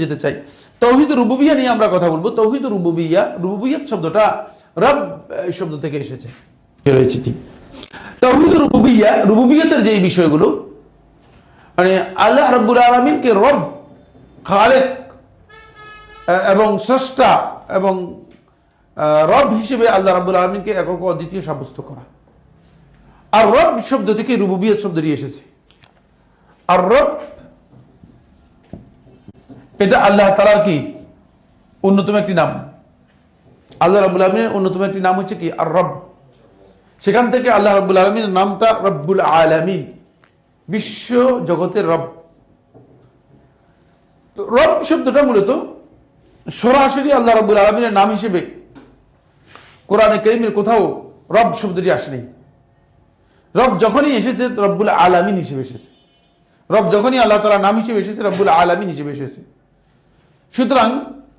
যেতে চাই। তাওহীদ রুবুবিয়্যাহ নিয়ে আমরা কথা বলবো। তাওহীদ রুবুবিয়্যাহ, রুবুবিয়্যাহ শব্দটা রব শব্দ থেকে এসেছে। তাওহীদ রুবুবিয়্যাহ, রুবুবিয়্যাতের যে বিষয়গুলো, মানে আল্লাহ রাব্বুল আলামিনকে রব, খালেক এবং স্রষ্টা এবং রব হিসেবে আল্লাহ রাব্বুল আলামিনকে একক ও অদ্বিতীয় সাব্যস্ত করা। আর রব শব্দ থেকে রুবুবিয়্যাত শব্দটি এসেছে। আর রব এটা আল্লাহ তাআলার কি অন্যতম একটি নাম। আল্লাহ রাব্বুল আলামিনের অন্যতম একটি নাম হচ্ছে কি আর রব। সেখান থেকে আল্লাহ রাব্বুল আলামিনের নামটা রব্বুল আলামিন, বিশ্ব জগতের রব। তো রব শব্দটা মূলত সরাসরি আল্লাহ রাব্বুল আলামিনের নাম হিসেবে কোরআনে কারীমের কোথাও রব শব্দটি আসেনি। রব যখনই এসেছে রব্বুল আলামিন হিসেবে এসেছে। রব যখনই আল্লাহ তাআলার নাম হিসেবে এসেছে রব্বুল আলামিন হিসেবে এসেছে। সুতরাং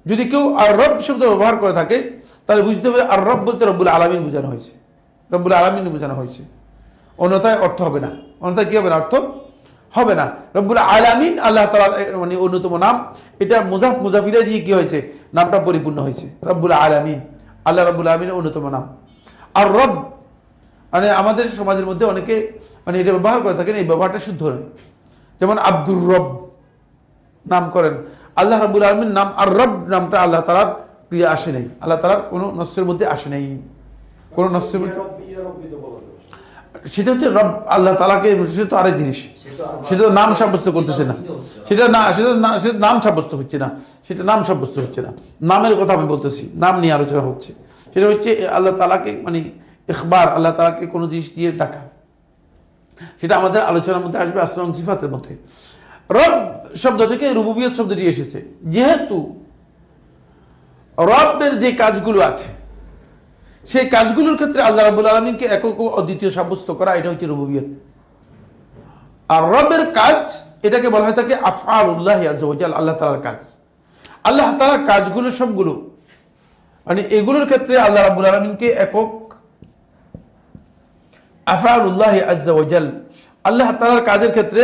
যদি কেউ আর রব শব্দ ব্যবহার করে থাকে তাহলে বুঝতে হবে আর রব বলতে রব্বুল আলামিন বোঝানো হয়েছে, রব্বুল আলামিন বোঝানো হয়েছে। অন্যথায় অর্থ হবে না। অন্যথায় কি হবে না? অর্থ হবে না। রব্বুল আলামিন আল্লাহ তাআলার মানে অন্যতম নাম। এটা মুজাফ মুজাফিলা দিয়ে কি হয়েছে? নামটা পরিপূর্ণ হয়েছে। রব্বুল আলামিন, আল্লাহ রব্বুল আলামিনের অন্যতম নাম। আর রব মানে আমাদের সমাজের মধ্যে অনেকে মানে এটা ব্যবহার করে থাকেন, এই ব্যবহারটা শুদ্ধ নয়। যেমন আব্দুর রব নাম করেন, আল্লাহ রাব্বুল আলামিন নাম আর রব নামটা আল্লাহ তাআলার ক্রিয়া আসে নাই, আল্লাহ তাআলার কোনো নসের মধ্যে আসে নাই, কোনো নসের মধ্যে। সেটা হচ্ছে রব আল্লাহ তাআলাকে, সেটা তো আরেক জিনিস, সেটা তো নাম সাব্যস্ত করতেছে না, সেটা না, সেটা নাম সাব্যস্ত হচ্ছে না, সেটা নাম সাব্যস্ত হচ্ছে না। নামের কথা আমি বলতেছি, নাম নিয়ে আলোচনা হচ্ছে। সেটা হচ্ছে আল্লাহ তাআলাকে মানে ইখবার, আল্লাহ তাআলাকে কোনো জিনিস দিয়ে ডাকা, সেটা আমাদের আলোচনার মধ্যে আসবে আসমা এবং সিফাতের মধ্যে। রব শব্দ থেকে রুবুবিয়ত শব্দটি এসেছে। যেহেতু রবের যে কাজগুলো আছে সেই কাজগুলোর ক্ষেত্রে আল্লাহ রাব্বুল আলামিনকে একক ও অদ্বিতীয় সাব্যস্ত করা, এটা হচ্ছে রুবুবিয়ত। আর রবের কাজ এটাকে বলা হয় থাকে আফআলুল্লাহ আযজা ওয়া জাল্লা, আল্লাহ তাআলার কাজ। আল্লাহ তাআলার কাজগুলো সবগুলো মানে এগুলোর ক্ষেত্রে আল্লাহ রাব্বুল আলামিনকে একক, আফআলুল্লাহ আযজা ওয়া জাল্লা, আল্লাহ তাআলার কাজের ক্ষেত্রে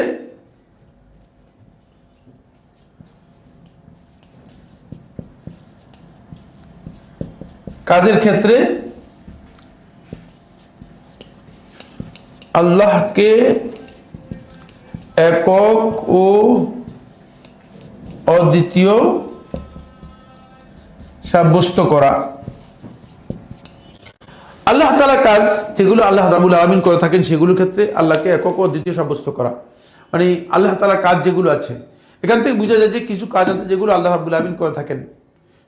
আল্লাহকে একক ও অদ্বিতীয় সাব্যস্ত করা। আল্লাহ তাআলার কাজ যেগুলো আল্লাহ রাব্বুল আলামিন করে থাকেন সেগুলোর ক্ষেত্রে আল্লাহকে একক ও অদ্বিতীয় সাব্যস্ত করা, মানে আল্লাহ তাআলার কাজ যেগুলো আছে এখান থেকে বোঝা যায় যে কিছু কাজ আছে যেগুলো আল্লাহ রাব্বুল আলামিন করে থাকেন,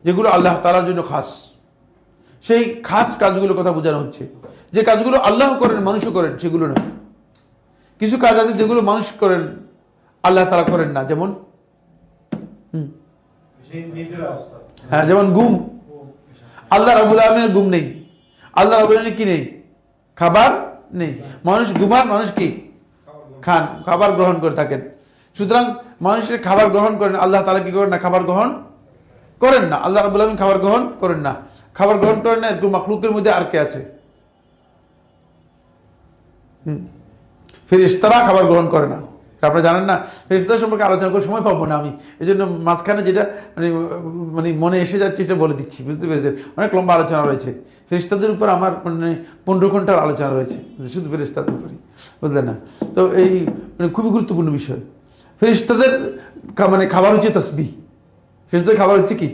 যেগুলো আল্লাহ তাআলার জন্য খাস। সেই খাস কাজগুলোর কথা বোঝানো হচ্ছে। যে কাজগুলো আল্লাহ করেন, মানুষও করেন, সেগুলো নয়। কিছু কাজ আছে যেগুলো মানুষ করেন, আল্লাহ তাআলা করেন না। যেমন হ্যাঁ, যেমন ঘুম। আল্লাহ রাব্বুল আলামিনের ঘুম নেই, আল্লাহ রাব্বুল আলামিনের কি নেই? খাবার নেই। মানুষ ঘুমান, মানুষ কি খান, খাবার গ্রহণ করে থাকেন। সুতরাং মানুষের খাবার গ্রহণ করেন, আল্লাহ তাআলা কি করেন না? খাবার গ্রহণ করেন না। আল্লাহ রাব্বুল আলামিন খাবার গ্রহণ করেন না, খাবার গ্রহণ করেন না। একটু মাখলুকের মধ্যে আর কে আছে? ফেরেশতারা খাবার গ্রহণ করে না। আপনারা জানেন না? ফেরেশতাদের সম্পর্কে আলোচনা করে সময় পাবো না আমি, এই জন্য মাঝখানে যেটা মানে মানে মনে এসে যাচ্ছে সেটা বলে দিচ্ছি, বুঝতে পেরেছেন? অনেক লম্বা আলোচনা রয়েছে ফেরেশতাদের উপর, আমার মানে 15 ঘন্টার আলোচনা রয়েছে শুধু ফেরেশতাদের উপরই, বুঝলেন না? তো এই মানে খুবই গুরুত্বপূর্ণ বিষয়। ফেরেশতাদের মানে খাবার হচ্ছে তাসবিহ। ফেরেশতাদের খাবার হচ্ছে কি?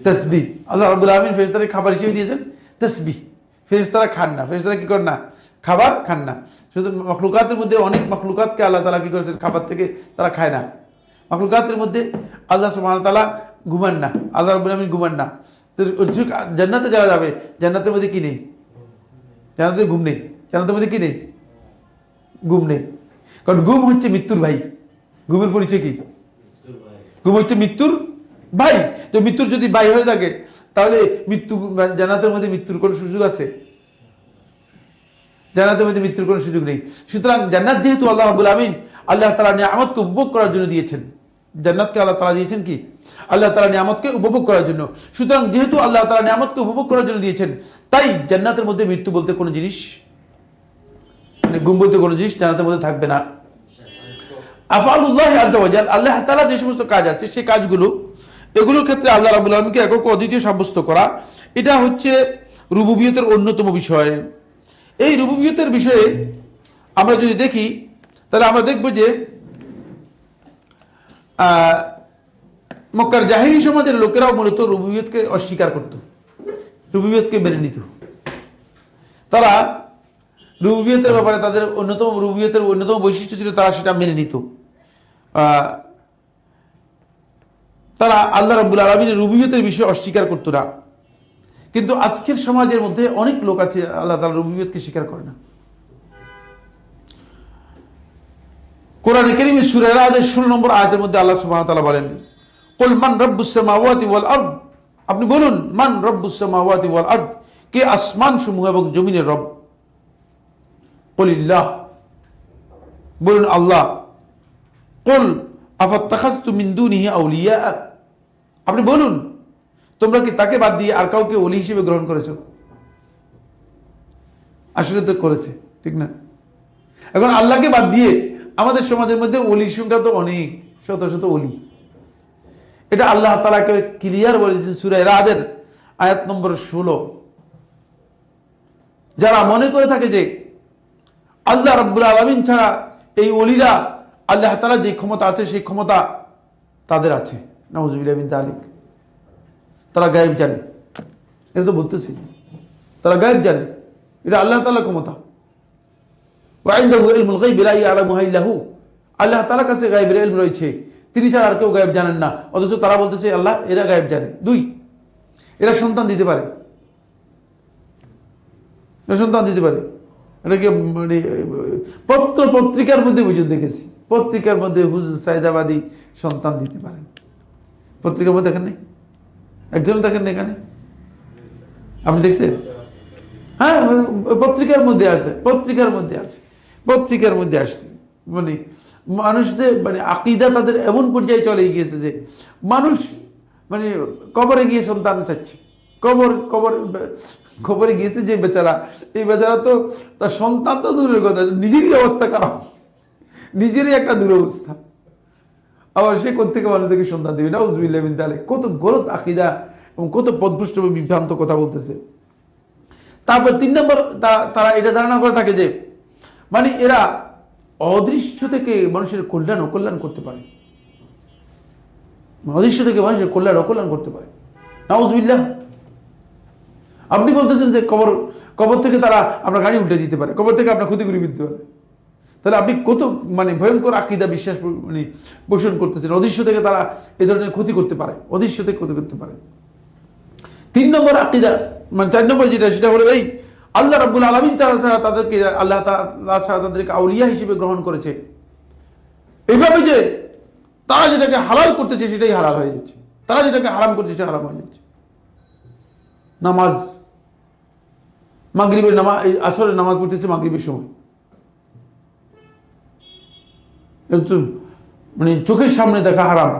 তাসবিহ। আল্লাহ রাব্বুল আলামিন ফেরেশতাদের খাবার হিসেবে দিয়েছেন তাসবিহ। ফেরেশতারা খান না, ফেরেশতারা কি করেন না? খাবার খান না। শুধু মখলুকাতের মধ্যে অনেক মখলুকাতকে আল্লাহ তাআলা কি করেছেন? খাবার থেকে তারা খায় না। মখলুকাতের মধ্যে আল্লাহ সুবহানাহু ওয়া তাআলা ঘুমান না, আল্লাহ রাব্বুল আলামিন ঘুমান না। তো জান্নাতে যারা যাবে, জান্নাতের মধ্যে কি নেই? জান্নাতে ঘুম নেই। জান্নাতের মধ্যে কি নেই? ঘুম নেই। কারণ ঘুম হচ্ছে মৃত্যুর ভাই। ঘুমের পরিচয় কি? ঘুম হচ্ছে মৃত্যুর ভাই। তো মৃত্যুর যদি ভাই হয়ে থাকে তাহলে মৃত্যু, জান্নাতের মধ্যে মৃত্যুর কোনো সুযোগ আছে? জান্নাতের মধ্যে মৃত্যুর কোনো সুযোগ নেই। সুতরাং জান্নাত যেহেতু আল্লাহ রাব্বুল আলামিন আল্লাহ তাআলা নিয়ামতকে উপভোগ করার জন্য দিয়েছেন, জান্নাতকে আল্লাহ তাআলা দিয়েছেন কি? আল্লাহ তাআলা নিয়ামতকে উপভোগ করার জন্য। সুতরাং যেহেতু আল্লাহ তাআলা নিয়ামতকে উপভোগ করার জন্য দিয়েছেন, তাই জান্নাতের মধ্যে মৃত্যু বলতে কোনো জিনিস মানে ঘুম বলতে কোনো জিনিস জান্নাতের মধ্যে থাকবে না। আফআলুল্লাহি আযজা ওয়া জাল, আল্লাহ তাআলা যে সমস্ত কাজ আছে সেই কাজগুলো, এগুলোর ক্ষেত্রে আল্লাহ রাব্বুল আলামিনকে একক ও অদ্বিতীয় সাব্যস্ত করা, এটা হচ্ছে রুবুবিয়তের অন্যতম বিষয়। এই রুবুবিয়তের বিষয়ে আমরা যদি দেখি তাহলে আমরা দেখব যে মক্কার জাহিরি সমাজের লোকেরাও মূলত রুবুবিয়তকে অস্বীকার করত, রুবুবিয়তকে মেনে নিত। তারা রুবুবিয়তের ব্যাপারে তাদের রুবুবিয়তের অন্যতম বৈশিষ্ট্য ছিল তারা সেটা মেনে নিত। তারা আল্লাহ রাব্বুল আলামিনের রুবুবিয়তের বিষয়ে অস্বীকার করত না। কিন্তু আজকের সমাজের মধ্যে অনেক লোক আছে আল্লাহ তাআলার রুবুবিয়তকে স্বীকার করে না। কোরআনে কারীমের সূরা রাদের 16 নম্বর আয়াতের মধ্যে আল্লাহ সুবহানাহু ওয়া তাআলা বলেন, কুল মান রাব্বুস সামাওয়াতি ওয়াল আরদ, আপনি বলুন মান রাব্বুস সামাওয়াতি ওয়াল আরদ, কে আসমান সমূহ এবং জমিনের রব। কুলিল্লাহ, বলুন আল্লাহ। কুল আফাত্তাখাযতুম মিন দুনিহি আউলিয়া, আপনি বলুন তোমরা কি তাকে বাদ দিয়ে আর কাউকে ওলি হিসেবে গ্রহণ করেছো? আসলে তো করেছে, ঠিক না? এখন আল্লাহকে বাদ দিয়ে আমাদের সমাজের মধ্যে ওলির সংখ্যা তো অনেক, শত শত ওলি। এটা আল্লাহ তাআলা ক্লিয়ার বলেছেন সূরা রাদের আয়াত নম্বর 16। যারা মনে করে থাকে যে আল্লাহ রাব্বুল আলামিন ছাড়া এই ওলিরা, আল্লাহ তাআলা যে ক্ষমতা আছে সেই ক্ষমতা তাদের আছে, নাউযুবিল্লাহি মিন যালিক। তারা গায়েব জানে, এটা তো বলতেছি, তারা গায়েব জানে, এটা আল্লাহ তাআলার ক্ষমতা। ওয়া ইনদাহু ইলমুল গায়বি লা ইয়ালামুহু ইল্লা হু, আল্লাহ তাআলার কাছে গায়েবের ইলম রয়েছে, তিনি ছাড়া আর কেউ গায়েব জানেন না। অথচ তারা বলতেছে আল্লাহ এরা গায়েব জানে। 2, এরা সন্তান দিতে পারে, সন্তান দিতে পারে। এটাকে মানে পত্রিকার মধ্যে বুঝে দেখেছি, পত্রিকার মধ্যে হুজুর সাইদাবাদী সন্তান দিতে পারেন। পত্রিকার মধ্যে দেখেন নাই? একজনও দেখেন না এখানে? আপনি দেখছেন? হ্যাঁ, পত্রিকার মধ্যে আছে, পত্রিকার মধ্যে আছে, পত্রিকার মধ্যে আসছে। মানে মানুষদের মানে আকীদা তাদের এমন পর্যায়ে চলে গিয়েছে যে মানুষ মানে কবরে গিয়ে সন্তান চাচ্ছে। কবরে গিয়েছে যে বেচারা, এই বেচারা তো তার সন্তান তো দূরের কথা, নিজেরই অবস্থা খারাপ, নিজেরই একটা দুরবস্থা, আবার সে কোত্থেকে মানুষদেরকে সন্তান দেবে? নাউযুবিল্লাহি মিন যালিক। কত গলত আকীদা এবং কত পদভ্রষ্ট বিভ্রান্ত কথা বলতেছে। তারপর 3 নম্বর, তারা এটা ধারণা করে থাকে যে মানে এরা অদৃশ্য থেকে মানুষের কল্যাণ অকল্যাণ করতে পারে, অদৃশ্য থেকে মানুষের কল্যাণ অকল্যাণ করতে পারে। নাউযুবিল্লাহ। আপনি বলতেছেন যে কবর থেকে তারা আপনার গাড়ি উল্টে দিতে পারে, কবর থেকে আপনার ক্ষতি করে দিতে পারে। তাহলে আপনি কত মানে ভয়ঙ্কর আকীদা বিশ্বাস মানে পোষণ করতেছেন। অদৃশ্য থেকে তারা এই ধরনের ক্ষতি করতে পারে, অদৃশ্য থেকে ক্ষতি করতে পারে। 3 নম্বর আকীদা মানে 4 নম্বর যেটা, সেটা হলো এই আল্লাহ রাব্বুল আলামিন তাদেরকে আল্লাহ তাআলা ছাড়া তাদেরকে আউলিয়া হিসেবে গ্রহণ করেছে। এইভাবে যে তারা যেটাকে হালাল করতেছে সেটাই হালাল হয়ে যাচ্ছে, তারা যেটাকে হারাম করছে সেটা হারাম হয়ে যাচ্ছে। নামাজ, মাগরিবের নামাজ, আসরের নামাজ পড়তেছে মাগরিবের সময়, মানে চোখের সামনে দেখা হারাম।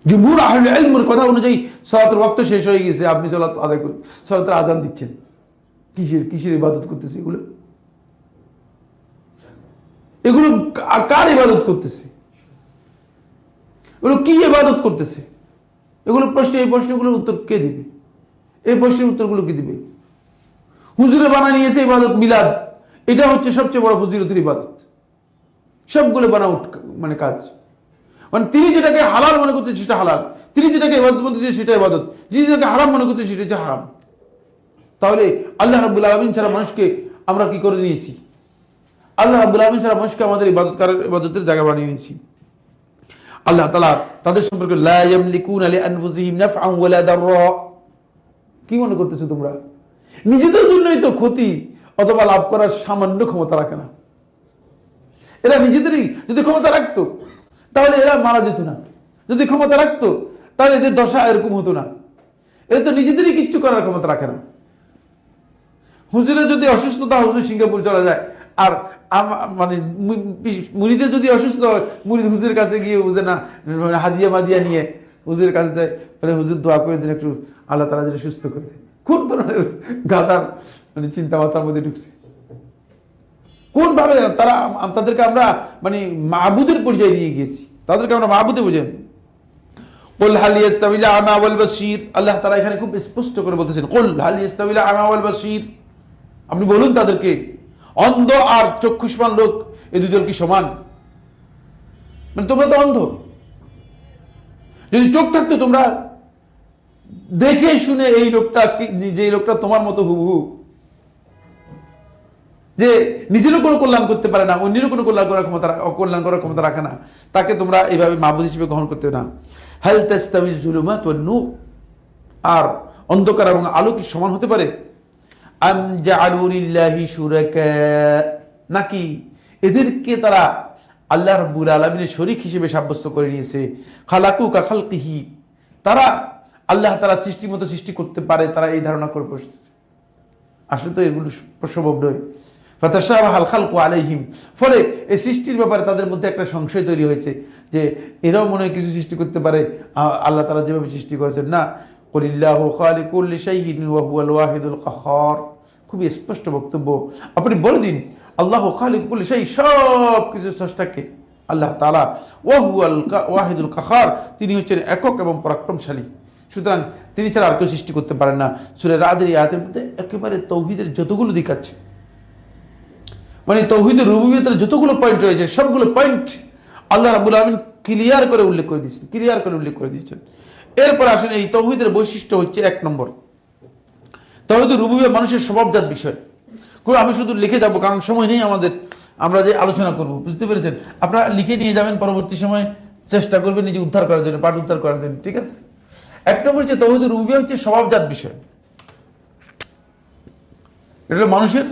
জুমহুর আহলে ইলমের কথা অনুযায়ী সালাতের ওয়াক্ত শেষ হয়ে গেছে, আপনি সালাত আদায় করতে সালাতের আজান দিচ্ছেন, কিসের ইবাদত করতেছে? এগুলো কার ইবাদত করতেছে? এগুলো কি ইবাদত করতেছে? এগুলো এই প্রশ্নগুলোর উত্তর কে দিবে? এই প্রশ্নের উত্তরগুলো কি দিবে? হুজুরে বানায় নিয়েছে ইবাদত মিলাদ, এটা হচ্ছে সবচেয়ে বড় ফজিলতের ইবাদত, সবগুলো বানাউট মানে কাজ। মানে তিনি যেটাকে হালাল মনে করতেছে সেটা হালাল, তিনি যেটাকে ইবাদত বলতেছে সেটা ইবাদত, যিনি যেটাকে হারাম মনে করতেছে সেটা হচ্ছে হারাম। তাহলে আল্লাহ রাব্বুল আলামিন ছাড়া মানুষকে আমরা কি করে নিয়েছি? আল্লাহ রাব্বুল আলামিন ছাড়া মানুষকে আমাদের ইবাদতের জায়গা বানিয়ে নিয়েছি। আল্লাহ তাআলা তাদের সম্পর্কে লা ইয়ামলিকুনা লিআনফুসিহিম নাফআন ওয়ালা দাররা, কি মনে করতেছো তোমরা? নিজেদের জন্যই তো ক্ষতি অথবা লাভ করার সামান্য ক্ষমতা রাখে না। এরা নিজেদেরই যদি ক্ষমতা রাখতো তাহলে এরা মারা যেত না, যদি ক্ষমতা রাখতো তাহলে এদের দশা এরকম হতো না। এরা তো নিজেদেরই কিচ্ছু করার ক্ষমতা রাখে না। হুজুরের যদি অসুস্থতা, হুজুর সিঙ্গাপুর চলে যায়, আর মানে মুরিদের যদি অসুস্থ হয়, মুরিদ হুজুরের কাছে গিয়ে হুজুর না হাদিয়া মাদিয়া নিয়ে হুজুরের কাছে যায়, তাহলে হুজুর দোয়া করে দিন একটু আল্লাহ তাআলা যেটা সুস্থ করে দেয়। কোন ধরনের গাদার মানে চিন্তা মাথার মধ্যে ঢুকছে? কোনভাবে তাদেরকে আমরা মানে মাবুদের পর্যায়ে নিয়ে গেছি, তাদেরকে আমরা মাবুদে বুঝেন। কুল হাল ইয়াস্তাবিল আমা ওয়াল বাসীর, আল্লাহ তাআলা এখানে খুব স্পষ্ট করে বলতেছেন কুল হাল ইয়াস্তাবিল আমা ওয়াল বাসীর, আপনি বলুন তাদেরকে অন্ধ আর চক্ষুষ্মান লোক এই দুই দল কি সমান? মানে তোমরা তো অন্ধ, যদি চোখ থাকতো তোমরা দেখে শুনে এই লোকটা যে লোকটা তোমার মতো হুবহু, যে নিজেরও কোনো কল্যাণ করতে পারে না, অন্যেরও কোনো কল্যাণ করার ক্ষমতা রাখে না, তাকে তোমরা এইভাবে মাবুদ হিসেবে গ্রহণ করতে না। হাল তাস্তাউইজ যুলুমাত ওয়ান নূর, আর অন্ধকার এবং আলো কি সমান হতে পারে? আম জাআলু লিল্লাহি শুরাকা, নাকি এদেরকে তারা আল্লাহ রাব্বুল আলামিনের শরীক হিসেবে সাব্যস্ত করে নিয়েছে। খালাকু কা খালকিহি, তারা আল্লাহ তাআলা সৃষ্টির মতো সৃষ্টি করতে পারে, তারা এই ধারণা করে বসেছে। আসলে তো এগুলো সম্ভব নয়। ফাতাশাবাহাল খালকু আলাইহিম, ফলে এই সৃষ্টির ব্যাপারে তাদের মধ্যে একটা সংশয় তৈরি হয়েছে যে এরাও মনে হয় কিছু সৃষ্টি করতে পারে আল্লাহ তাআলা যেভাবে সৃষ্টি করেছেন। না, কুলিল্লাহু খালিকুল্লি শাইইন ওয়া হুয়াল ওয়াহিদুল কাহ্হার, খুবই স্পষ্ট বক্তব্য। আপনি বলে দিন আল্লাহু খালিকুল্লি শাই, সব কিছু স্রষ্টাকে আল্লাহ তাআলা, ওয়া হুয়াল ওয়াহিদুল কাহ্হার, তিনি হচ্ছেন একক এবং পরাক্রমশালী, সুতরাং তিনি ছাড়া আর কেউ সৃষ্টি করতে পারেন না। সূরা রাদের এই আয়াতের মধ্যে একেবারে তাওহীদের যতগুলো দিক আছে, মানে তাওহীদের রুবুবিয়তের যতগুলো পয়েন্ট রয়েছে সবগুলো পয়েন্ট আল্লাহ রাব্বুল আলামিন ক্লিয়ার করে উল্লেখ করে দিয়েছেন। এরপর আসেন এই তাওহীদের বৈশিষ্ট্য হচ্ছে 1 নম্বর, তাওহীদের রুবুবিয়ত মানুষের স্বভাবজাত বিষয়। আমি শুধু লিখে যাব কারণ সময় নেই আমাদের, আমরা যে আলোচনা করব, বুঝতে পেরেছেন? আপনারা লিখে নিয়ে যাবেন, পরবর্তী সময় চেষ্টা করবেন নিজে উদ্ধার করার জন্য, পাঠ উদ্ধার করার জন্য, ঠিক আছে? 1 নম্বর হচ্ছে তাওহীদের রুবুবিয়ত হচ্ছে স্বভাবজাত বিষয়। এটা হলো মানুষের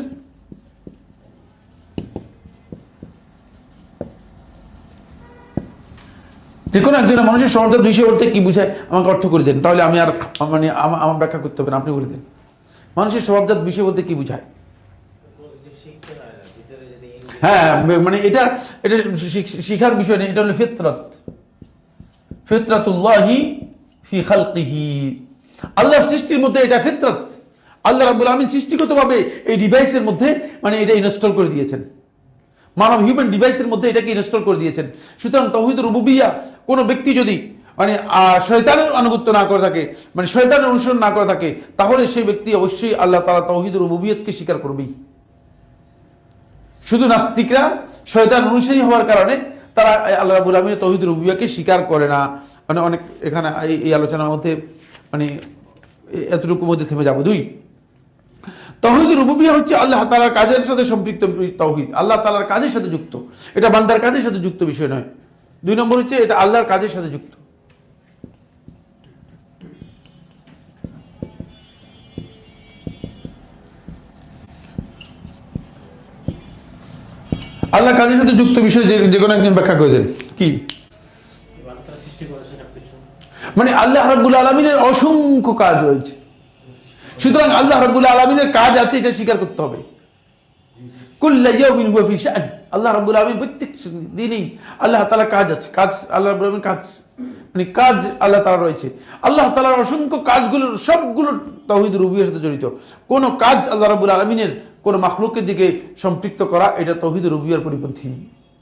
যে কোনো একজনের মানুষের স্বভাবজাত বিষয় বলতে কি বুঝায় আমাকে অর্থ করে দেন, তাহলে আমি আর মানে আমার ব্যাখ্যা করতে হবে না, আপনি বলে দেন মানুষের স্বভাবজাত বিষয় বলতে কি বুঝায়। হ্যাঁ, মানে এটা শিখার বিষয় নেই, এটা হলো ফিতরাতুল্লাহি ফি খালকিহি, আল্লাহর সৃষ্টির মধ্যে এটা ফিতরাত। আল্লাহ রাব্বুল আলামিন সৃষ্টিগতভাবে এই ডিভাইসের মধ্যে মানে এটা ইনস্টল করে দিয়েছেন, মানব হিউম্যান ডিভাইসের মধ্যে এটাকে ইনস্টল করে দিয়েছেন। সুতরাং তাওহীদুর রুবুবিয়্যা কোনো ব্যক্তি যদি মানে শয়তানের আনুগত্য না করে থাকে, মানে শয়তানের অনুসরণ না করে থাকে, তাহলে সেই ব্যক্তি অবশ্যই আল্লাহ তাআলা তাওহীদুর রুবুবিয়্যাতকে স্বীকার করবেই। শুধু নাস্তিকরা শয়তান অনুসারী হওয়ার কারণে তারা আল্লাহ রাব্বুল আলামিনের তাওহীদুর রুবুবিয়্যাকে স্বীকার করে না। মানে অনেক এখানে এই আলোচনার মধ্যে মানে এতটুকুর মধ্যে থেমে যাব। 2, তাওহীদুর রুবুবিয়্যা হচ্ছে আল্লাহ তাআলার কাজের সাথে সম্পৃক্ত তাওহীদ, আল্লাহ তাআলার কাজের সাথে যুক্ত, এটা বান্দার কাজের সাথে যুক্ত বিষয় নয়। 2 নম্বর হচ্ছে এটা আল্লাহর কাজের সাথে যুক্ত। আল্লাহর কাজের সাথে যুক্ত বিষয় যে কোনো একজন ব্যাখ্যা করে দেন কি? মানে আল্লাহ রাব্বুল আলামিনের অসংখ্য কাজ রয়েছে, সুতরাং আল্লাহ রাব্বুল আলামিনের কাজ আছে এটা স্বীকার করতে হবে। কুল্লু ইয়াউমিন হুয়া ফি শা'n, আল্লাহ রাব্বুল আলামিন প্রত্যেক দিনই আল্লাহ তাআলার কাজ আছে, কাজ আল্লাহ রাব্বুল আলামিনের কাজ, মানে কাজ আল্লাহ তাআলা রয়েছে। আল্লাহ তাআলার অসংখ্য কাজগুলোর সবগুলো তাওহীদুর রুবুবিয়্যার সাথে জড়িত। কোন কাজ আল্লাহ রাব্বুল আলামিনের কোন মাখলুকের দিকে সম্পৃক্ত করা এটা তাওহীদুর রুবুবিয়্যার পরিপন্থী,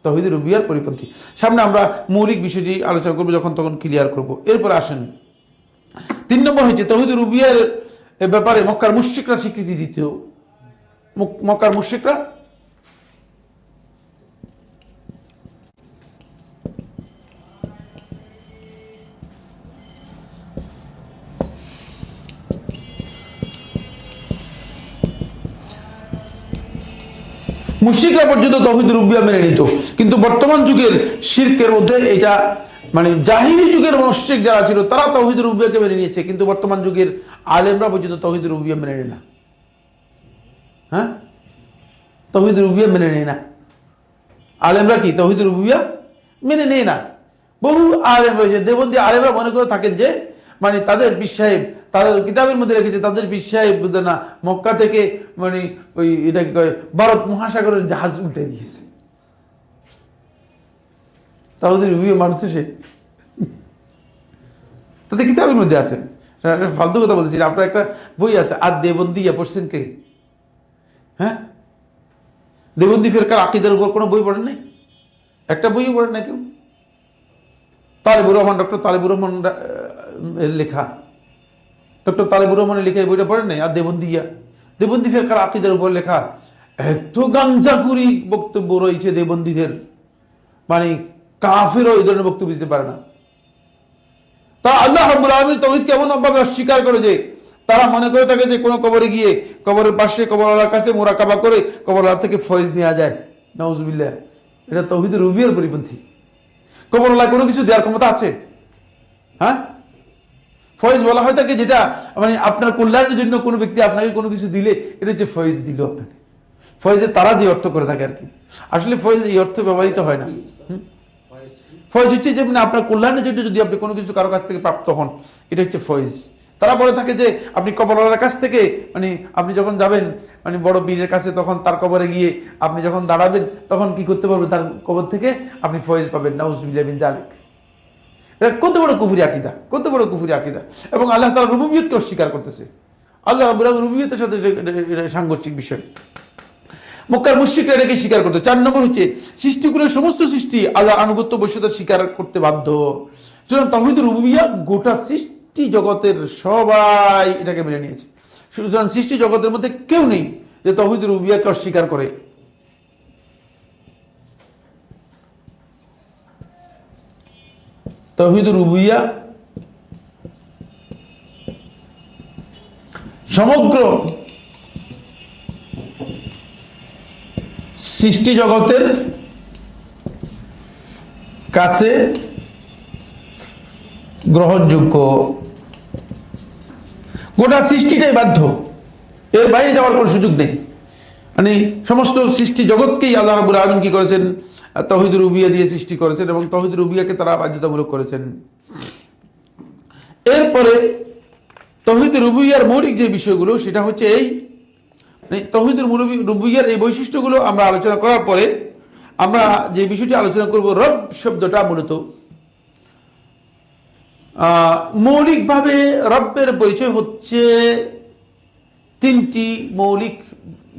তাওহীদুর রুবুবিয়্যার পরিপন্থী। সামনে আমরা মৌলিক বিষয়টি আলোচনা করব, যখন তখন ক্লিয়ার করব। এরপর আসেন 3 নম্বর হচ্ছে তাওহীদুর রুবুবিয়্যার ব্যাপারে মক্কার মুশরিকরা স্বীকৃতি দিত। মক্কার মুশরিকরা পর্যন্ত তাওহীদুর রুবুবিয়্যা মেনে নিত, কিন্তু বর্তমান যুগের শিরকের মধ্যে এটা মানে জাহিলি যুগের মুশরিক যারা ছিল তারা তাওহীদুর রুবুবিয়্যাকে মেনে নিয়েছে, কিন্তু বর্তমান যুগের আলেমরা পর্যন্ত তাওহীদুর রুবুবিয়্যা মেনে নেয় না। হ্যাঁ, তাওহীদুর রুবুবিয়্যা মেনে নেয় না। আলেমরা কি তাওহীদুর রুবুবিয়্যা মেনে নেয় না। বহু আলেম রয়েছে, দেবন্দী আলেমরা মনে করে থাকেন যে মানে তাদের পীর সাহেব তাদের কিতাবের মধ্যে রেখেছে, তাদের পীর সাহেব বুঝে না মক্কা থেকে মানে ওই এটাকে কয় ভারত মহাসাগরের জাহাজ উল্টে দিয়েছে। তাওহীদুর রুবুবিয়্যা মানছে সে, তাদের কিতাবের মধ্যে আছে। ফালতু কথা বলতেছি, আপনার একটা বই আছে আর দেবন্দিয়া, পড়ছেন কে? হ্যাঁ, দেবন্দী ফেরকার আকীদার উপর কোনো বই পড়েন নাই? একটা বইও পড়েন না কেউ? তালেবুর রহমান, ডক্টর তালেবুর রহমান এর লেখা, ডক্টর তালেবুর রহমানের লেখা এই বইটা পড়েন নাই? আর দেবন্দী ফেরকার আকীদার উপর লেখা এত গাঞ্জাকুরি বক্তব্য রয়েছে দেবন্দীদের, মানে কাফেরও এই ধরনের বক্তব্য দিতে পারে না। তারা আল্লাহ রাব্বুল আলামিন তাওহীদকে এমনভাবে অস্বীকার করে যে তারা মনে করে থাকে যে কোনো কবরে গিয়ে কবরের পাশে কবরওয়ালার কাছে মোরাকাবা করে কবরওয়ালা থেকে ফয়েজ নেওয়া যায়। নাউজুবিল্লাহ, এটা তাওহীদের রুবিয়ার পরিপন্থী। কবরওয়ালা কোনো কিছু দেওয়ার ক্ষমতা আছে? হ্যাঁ, ফয়েজ বলা হয় থাকে যেটা মানে আপনার কল্যাণের জন্য কোনো ব্যক্তি আপনাকে কোনো কিছু দিলে এটা হচ্ছে ফয়েজ দিল আপনাকে। ফয়েজের তারা যে অর্থ করে থাকে আর কি, আসলে ফয়েজ এই অর্থে ব্যবহৃত হয় না। ফয়েজ হচ্ছে যে মানে আপনার কল্যাণের জন্য যদি আপনি কোনো কিছু কারো কাছ থেকে প্রাপ্ত হন, এটা হচ্ছে ফয়েজ। তারা বলে থাকে যে আপনি কবরওয়ালার কাছ থেকে মানে আপনি যখন যাবেন মানে বড় পীরের কাছে, তখন তার কবরে গিয়ে আপনি যখন দাঁড়াবেন তখন কি করতে পারবেন, তার কবর থেকে আপনি ফয়েজ পাবেন। নাউজুবিল্লাহ মিন যালিক। এটা কত বড় কুফরি আকীদা, কত বড় কুফরি আকীদা। এবং আল্লাহ তাআলা রুবুবিয়তকে অস্বীকার করতেছে। আল্লাহ রাব্বুল আলামিন রুবুবিয়তের সাথে এটা সাংঘর্ষিক বিষয়। মক্কার মুশরিকরা এটাকে স্বীকার করতো। 4 নম্বর হচ্ছে সৃষ্টিকুলের সমস্ত সৃষ্টি আল্লাহর আনুগত্য বৈশ্যতা স্বীকার করতে বাধ্য। সুতরাং তাওহীদুর রুবুবিয়্যাহ গোটা সৃষ্টি জগতের সবাই এটাকে মেনে নিয়েছে। সুতরাং সৃষ্টি জগতের মধ্যে কেউ নেই যে তাওহীদুর রুবুবিয়্যাহকে অস্বীকার করে। তাওহীদুর রুবুবিয়্যাহ সমগ্র সৃষ্টি জগতের কাছে গ্রহণযোগ্য। গোটা সৃষ্টিটাই বাধ্য, এর বাইরে যাওয়ার কোনো সুযোগ নেই। মানে সমস্ত সৃষ্টি জগৎকেই আল্লাহ রাব্বুল আলামিন কি করেছেন, তাওহীদুর রুবুবিয়্যাহ দিয়ে সৃষ্টি করেছেন এবং তাওহীদুর রুবুবিয়্যাহকে তারা বাধ্যতামূলক করেছেন। এরপরে তাওহীদুর রুবুবিয়্যাহর মৌলিক যে বিষয়গুলো সেটা হচ্ছে এই তাওহীদুর রুবুবিয়্যাহর এই বৈশিষ্ট্যগুলো আমরা আলোচনা করার পরে আমরা যে বিষয়টি আলোচনা করব, রব শব্দটা মূলত মৌলিকভাবে রব্বের পরিচয় হচ্ছে 3টি মৌলিক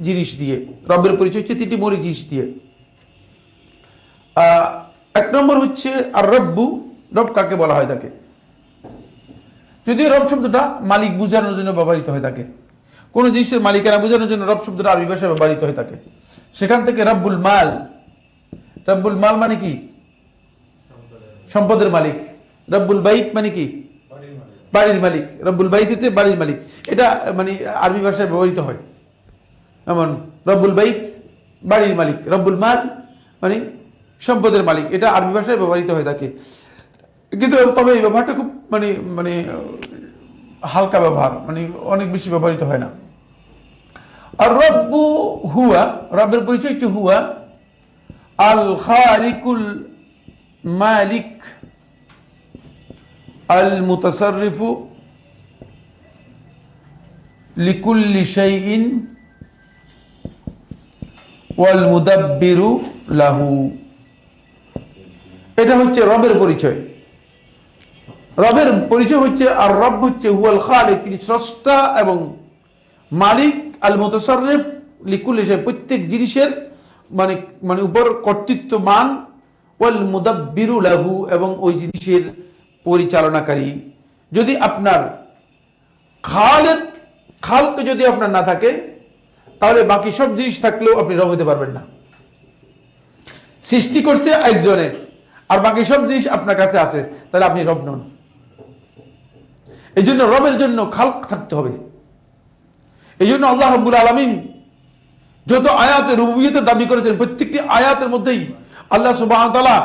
জিনিস দিয়ে। রব্বের পরিচয় হচ্ছে 3টি মৌলিক জিনিস দিয়ে। 1 নম্বর হচ্ছে আর রব্বু, রব কাকে বলা হয় থাকে। যদিও রব শব্দটা মালিক বোঝানোর জন্য ব্যবহৃত হয়ে থাকে, কোন জিনিসের মালিকানা বোঝানোর জন্য রব শব্দটা আরবি ভাষায় ব্যবহৃত হয়ে থাকে। সেখান থেকে রব্বুল মাল, রব্বুল মাল মানে কি? সম্পদের মালিক। রব্বুল বাইত মানে কি? বাড়ির মালিক। রব্বুল বাইত হচ্ছে বাড়ির মালিক, এটা মানে আরবি ভাষায় ব্যবহৃত হয়। যেমন রব্বুল বাইত বাড়ির মালিক, রব্বুল মাল মানে সম্পদের মালিক, এটা আরবি ভাষায় ব্যবহৃত হয়ে থাকে। কিন্তু তবে এই ব্যবহারটা খুব মানে মানে হালকা ব্যবহার, মানে অনেক বেশি ব্যবহৃত হয় না। আর রব্বু হুয়া, রবের পরিচয় হচ্ছে হুয়া আল খালিকুল মালিক আল মুতাসাররিফু লিকুল্লি শাইইন ওয়াল মুদাব্বিরু লাহু। এটা হচ্ছে রবের পরিচয়। রবের পরিচয় হচ্ছে আর রব হচ্ছে হুয়াল খালিক, তিনি স্রষ্টা এবং মালিক, আল মুতাসাররিফ লিকুল্লি শাই, প্রত্যেক জিনিসের মানে মানে উপর কর্তৃত্বমান, ওয়াল মুদাব্বিরু লাহু, এবং ওই জিনিসের পরিচালনাকারী। যদি আপনার খালক যদি আপনার না থাকে তাহলে বাকি সব জিনিস থাকলেও আপনি রব হতে পারবেন না। সৃষ্টি করছে একজনে আর বাকি সব জিনিস আপনার কাছে আছে, তাহলে আপনি রব নন। এই জন্য রবের জন্য খালক থাকতে হবে। এই জন্য আল্লাহ রাব্বুল আলামিন যত আয়াতে রুবুবিয়্যাতের দাবি করেছেন, প্রত্যেকটি আয়াতের মধ্যেই আল্লাহ সুবহানাহু ওয়া তাআলা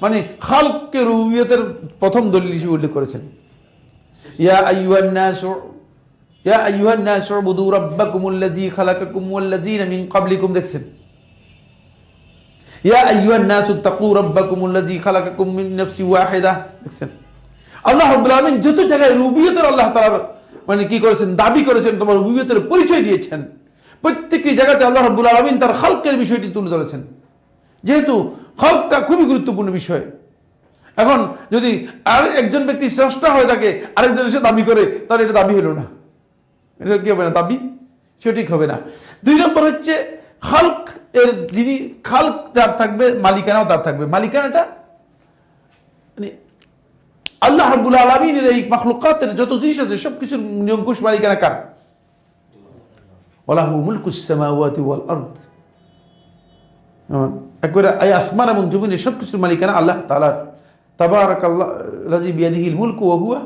মানে খালককে রুবুবিয়্যাতের প্রথম দলিল হিসেবে উল্লেখ করেছেন। ইয়া আইয়ুহান নাস উবুদু রাব্বাকুমুল্লাযী খালাকাকুম ওয়াল্লাযীনা মিন ক্বাবলিকুম, দেখছেন? ইয়া আইয়ুহান নাস ইত্তাকু রাব্বাকুমুল্লাযী খালাকাকুম মিন নাফসিন ওয়াহিদা, দেখছেন? আল্লাহ রাব্বুল আলামিন যত জায়গায় রুবুবিয়্যাতের আল্লাহ তাআলা মানে কি করেছেন, দাবি করেছেন, তোমার রুবুবিয়্যাতের পরিচয় দিয়েছেন, প্রত্যেকটি জায়গাতে আল্লাহ রাব্বুল আলামিন তার খালকের বিষয়টি তুলে ধরেছেন। যেহেতু খালকটা খুবই গুরুত্বপূর্ণ বিষয়। এখন যদি আর একজন ব্যক্তি স্রষ্টা হয়ে থাকে, আরেকজন এসে দাবি করে, তাহলে এটা দাবি হলো না, এটা কি হবে না, দাবি সঠিক হবে না। 2 নম্বর হচ্ছে খালক এর যিনি খালক যার থাকবে, মালিকানাও তার থাকবে। মালিকানাটা মানে আল্লাহ রাব্বুল আলামিনের এই মাখলুকাতের যত জিনিস আছে সবকিছুর নিরঙ্কুশ মালিকানা কার? ওয়ালাহু মুলকুস সামাওয়াতি ওয়াল আরদ। একবারে এই আসমান এবং জমিনের সবকিছুর মালিকানা আল্লাহ তাআলার। তাবারাকাল্লাযী বিয়াদিহিল মুলকু ওয়া হুয়া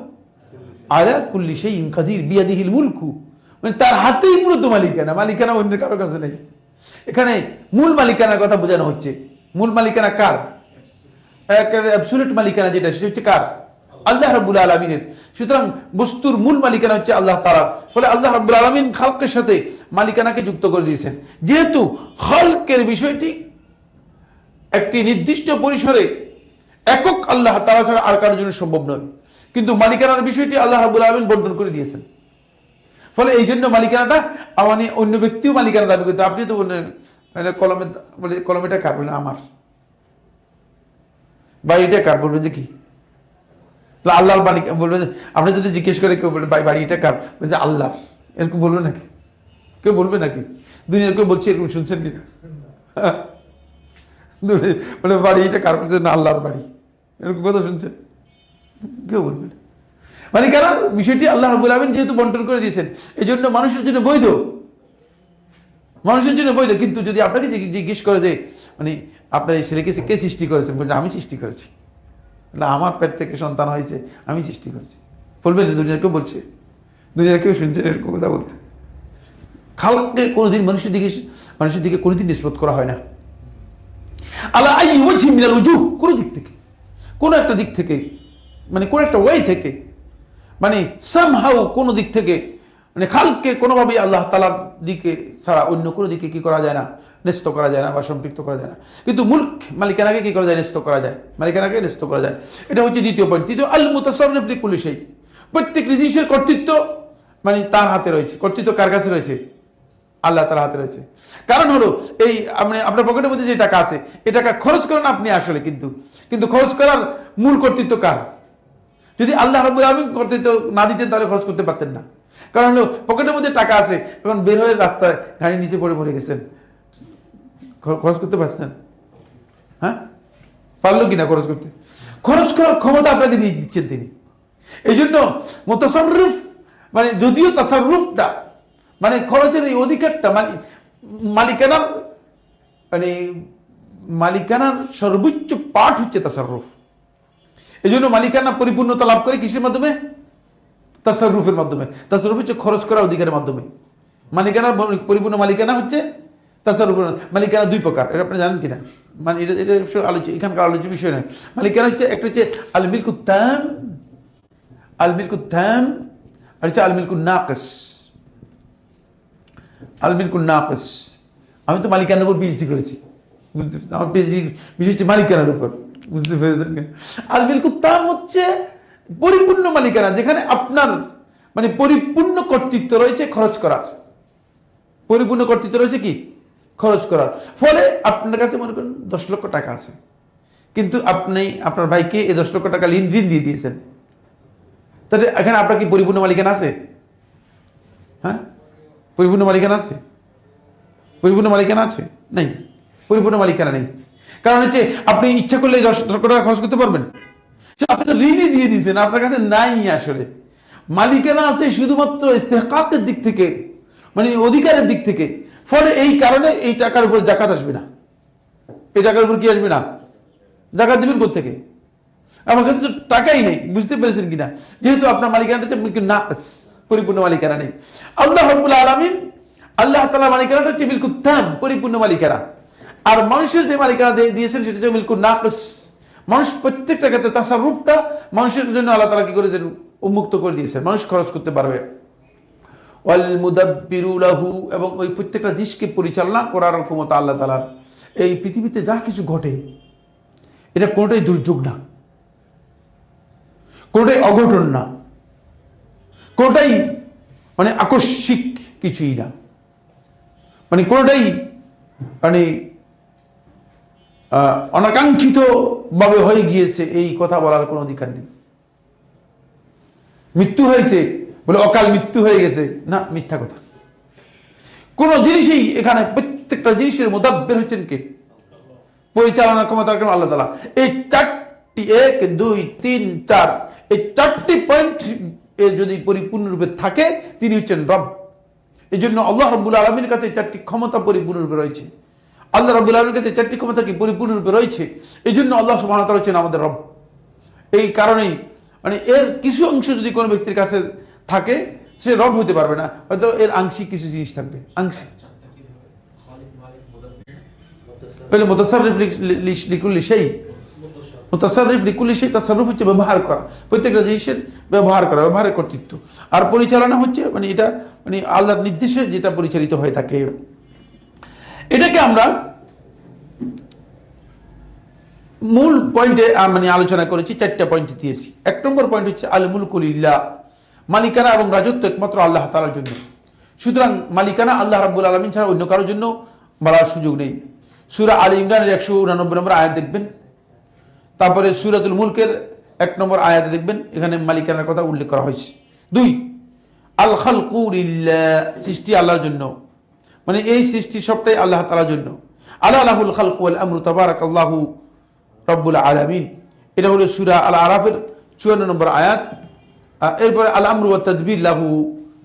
আলা কুল্লি শাইইন কাদির। বিয়াদিহিল মুলকু মানে তার হাতেই মূলত মালিকানা, মালিকানা অন্য কারো কাছে নেই। এখানে মূল মালিকানার কথা বোঝানো হচ্ছে। মূল মালিকানা কার? অ্যাবসলিউট মালিকানা যেটা, সেটা হচ্ছে কার? আল্লাহ রাব্বুল আলামিনের। সুতরাং বস্তুর মূল মালিকানা হচ্ছে আল্লাহ তাআলা। ফলে আল্লাহ রাব্বুল আলামিন খালকের সাথে মালিকানাকে যুক্ত করে দিয়েছেন। যেহেতু খালকের বিষয়টি একটি নির্দিষ্ট পরিসরে একক আল্লাহ তাআলা ছাড়া আর কারোর জন্য সম্ভব নয়, কিন্তু মালিকানার বিষয়টি আল্লাহ রাব্বুল আলামিন বন্টন করে দিয়েছেন। ফলে এই জন্য মালিকানাটা মানে অন্য ব্যক্তিও মালিকানা দাবি করতে। আপনি তো বললেন কলমে, বলে কলমেটা কার? বললেন আমার। বাড়িটা কার? বলবেন যে কি আল্লাহর মালিক। বলবেন আপনি যদি জিজ্ঞেস করে কেউ বলবে বাড়িটা কার? বলছে আল্লাহর। এরকম বলবে নাকি? কেউ বলবে নাকি? দুনিয়ার কেউ বলছে এরকম? শুনছেন কিনা? বলে বাড়িটা কার? বলছে না আল্লাহর বাড়ি। এরকম কথা শুনছেন? কেউ বলবে না। মালিকানার বিষয়টি আল্লাহ রাব্বুল আলামিন যেহেতু বন্টন করে দিয়েছেন, এই জন্য মানুষের জন্য বৈধ, মানুষের জন্য বৈধ। কিন্তু যদি আপনাকে জিজ্ঞেস করে যে মানে আপনার এই ছেলেকে কে সৃষ্টি করেছেন? বলছে আমি সৃষ্টি করেছি। না, আমার পেট থেকে সন্তান হয়েছে, আমি সৃষ্টি করেছি। বলবেন দুনিয়ার কেউ বলছে? দুনিয়ার কেউ শুনছেন এরকম কথা বলতে? খালককে কোনোদিন মানুষের দিকে কোনোদিন নিসবত করা হয় না। আলা আই ওয়াজহি মিনাল উজুহ, কোনো দিক থেকে, কোনো একটা দিক থেকে, মানে কোনো একটা ওয়ে থেকে, মানে সামহাউ কোনো দিক থেকে, মানে খালককে কোনোভাবেই আল্লাহ তাআলার দিকে ছাড়া অন্য কোনো দিকে কি করা যায় না? ন্যস্ত করা যায় না বা সম্পৃক্ত করা যায় না। কিন্তু মুলক মালিকানাকে কি করা যায়? ন্যস্ত করা যায়। মালিকানাকে ন্যস্ত করা যায়। এটা হচ্ছে দ্বিতীয় পয়েন্ট। তৃতীয়, আল মুতাসাররিফ লিকুল্লি শাই। প্রত্যেক জিনিসের কর্তৃত্ব মানে তার হাতে রয়েছে। কর্তৃত্ব কার কাছে রয়েছে? আল্লাহ তাআলার হাতে রয়েছে। কারণ হলো এই আপনার পকেটের মধ্যে যে টাকা আছে, এই টাকা খরচ করেন আপনি আসলে, কিন্তু খরচ করার মূল কর্তৃত্ব কার? যদি আল্লাহ রাব্বুল আলামিন কর্তৃত্ব না দিতেন তাহলে খরচ করতে পারতেন না। কারণ হলো পকেটের মধ্যে টাকা আছে, এখন বের হয়ে রাস্তায় গাড়ির নিচে পড়ে মরে গেছেন, খরচ করতে পারছেন? হ্যাঁ, পারলো কিনা খরচ করতে? খরচ করার ক্ষমতা আপনাকে দিয়ে দিচ্ছেন তিনি। এই জন্য মুতাসাররিফ মানে যদিও তাসাররুফটা মানে খরচের এই অধিকারটা মানে মালিকানার সর্বোচ্চ পাঠ হচ্ছে তাসাররুফ। এই জন্য মালিকানা পরিপূর্ণতা লাভ করে কিসের মাধ্যমে? তাসাররুফের মাধ্যমে। তাসাররুফ হচ্ছে খরচ করার অধিকারের মাধ্যমে। মালিকানার পরিপূর্ণ মালিকানা হচ্ছে তাসাররুফ। মালিকানা দুই প্রকার, এটা আপনি জানেন কিনা? মানে এটা আলোচ্য, এখানকার আলোচ্য বিষয় নয়। মালিকানা হচ্ছে একটা হচ্ছে আল মিলকুত তাম, আর হচ্ছে আল মিলকুন নাকিস। আল মিলকুন নাকিস, আমি তো মালিকানার উপর পিএইচডি করেছি, আমার পিএইচডি বিষয় হচ্ছে মালিকানার উপর, বুঝতে পেরেছেন? আল মিলকুত তাম হচ্ছে পরিপূর্ণ মালিকানা, যেখানে আপনার মানে পরিপূর্ণ কর্তৃত্ব রয়েছে খরচ করার। পরিপূর্ণ কর্তৃত্ব রয়েছে কি? খরচ করার। ফলে আপনার কাছে মনে করেন 10 লক্ষ টাকা আছে, কিন্তু আপনি আপনার ভাইকে এই 10 লক্ষ টাকা ঋণ দিয়ে দিয়েছেন। তাহলে এখানে আপনার কি পরিপূর্ণ মালিকানা আছে? হ্যাঁ, পরিপূর্ণ মালিকানা আছে? পরিপূর্ণ মালিকানা আছে? নেই, পরিপূর্ণ মালিকানা নেই। কারণ হচ্ছে আপনি ইচ্ছা করলে 10 লক্ষ টাকা খরচ করতে পারবেন? আপনি তো ঋণই দিয়ে দিয়েছেন, আপনার কাছে নাই আসলে। মালিকানা আছে শুধুমাত্র ইস্তেহকাকের দিক থেকে, মানে অধিকারের দিক থেকে। ফলে এই কারণে এই টাকার উপর জাকাত আসবে না। এই টাকার উপর কি আসবে না? জাকাত দিবেন কোত্থেকে? আমার কাছে তো টাকাই নেই, বুঝতে পেরেছেন কিনা? যেহেতু আপনার মালিকানাটা হচ্ছে মিলকুন নাকিস, পরিপূর্ণ মালিকানা নেই। আল্লাহ রাব্বুল আলামিন, আল্লাহ তাআলা মালিকানাটা হচ্ছে মিলকুত তাম, পরিপূর্ণ মালিকানা। আর মানুষের যে মালিকানা দিয়েছেন সেটা হচ্ছে মিলকুন নাকিস। মানুষ প্রত্যেকটা ক্ষেত্রে তাসাররুফটা মানুষের জন্য আল্লাহ তাআলা কি করেছেন? উন্মুক্ত করে দিয়েছেন, মানুষ খরচ করতে পারবে। ওয়াল মুদাব্বিরু লাহু, এবং ওই প্রত্যেকটা জিনিসকে পরিচালনা করার ক্ষমতা আল্লাহ তাআলার। এই পৃথিবীতে যা কিছু ঘটে এটা কোনোটাই দুর্যোগ না, কোনোটাই অঘটন না, কোনোটাই মানে আকস্মিক কিছুই না, মানে কোনোটাই মানে অনাকাঙ্ক্ষিত ভাবে হয়ে গিয়েছে এই কথা বলার কোনো অধিকার নেই। মৃত্যু হয়েছে বলে অকাল মৃত্যু হয়ে গেছে, না, মিথ্যা কথা। কোন জিনিসই এখানে প্রত্যেকটা জিনিসের মুদাব্বির হচ্ছেন কে? পরিচালনার ক্ষমতা রাখেন আল্লাহ তাআলা। এই চারটি 1 2 3 4 এই চারটি পয়েন্ট যদি পরিপূর্ণরূপে থাকে তিনি হচ্ছেন রব। এই জন্য আল্লাহ রাব্বুল আলামিনের কাছে চারটি ক্ষমতা পরিপূর্ণরূপে রয়েছে। আল্লাহ রাব্বুল আলামিনের কাছে চারটি ক্ষমতা কি পরিপূর্ণরূপে রয়েছে। এই জন্য আল্লাহ সুবহানাহু ওয়া তাআলা হচ্ছেন আমাদের রব। এই কারণেই এর কিছু অংশ যদি কোনো ব্যক্তির কাছে থাকে সে রব হতে পারবে না, হয়তো এর আংশিক কিছু জিনিস থাকবে, আংশিক। মুতাসাররিফ লিকুল্লি শাই, মুতাসাররিফ লিকুল্লি শাই, তাসাররুফ হচ্ছে ব্যবহার করা, প্রত্যেকটা জিনিসের ব্যবহার করা, ব্যবহারের কর্তৃত্ব। আর পরিচালনা হচ্ছে এটা আল্লাহর নির্দেশে যেটা পরিচালিত হয়ে থাকে। এটাকে আমরা মূল পয়েন্টে আলোচনা করেছি, 4টা পয়েন্ট দিয়েছি। 1 নম্বর পয়েন্ট হচ্ছে আল মুলকু লিল্লাহ, মালিকানা এবং রাজত্ব একমাত্র আল্লাহ তাআলার জন্য। সুতরাং মালিকানা আল্লাহ রাব্বুল আলামিন ছাড়া অন্য কারোর জন্য বলার সুযোগ নেই। সূরা আলে ইমরানের 189 নম্বর আয়াত দেখবেন, তারপরে সূরাতুল মুলকের 1 নম্বর আয়াতে দেখবেন এখানে মালিকানার কথা উল্লেখ করা হয়েছে। 2 আল খালকু লিল্লাহ, সৃষ্টি আল্লাহর জন্য, এই সৃষ্টি সবটাই আল্লাহ তাআলার জন্য। আলা লাহুল খালকু ওয়াল আমরু তাবারাকাল্লাহু রব্বুল আলামিন, এটা হলো সূরা আল আরাফের 54 নম্বর আয়াত। এরপরে আল আমরু ওয়াত তাদবির লাহু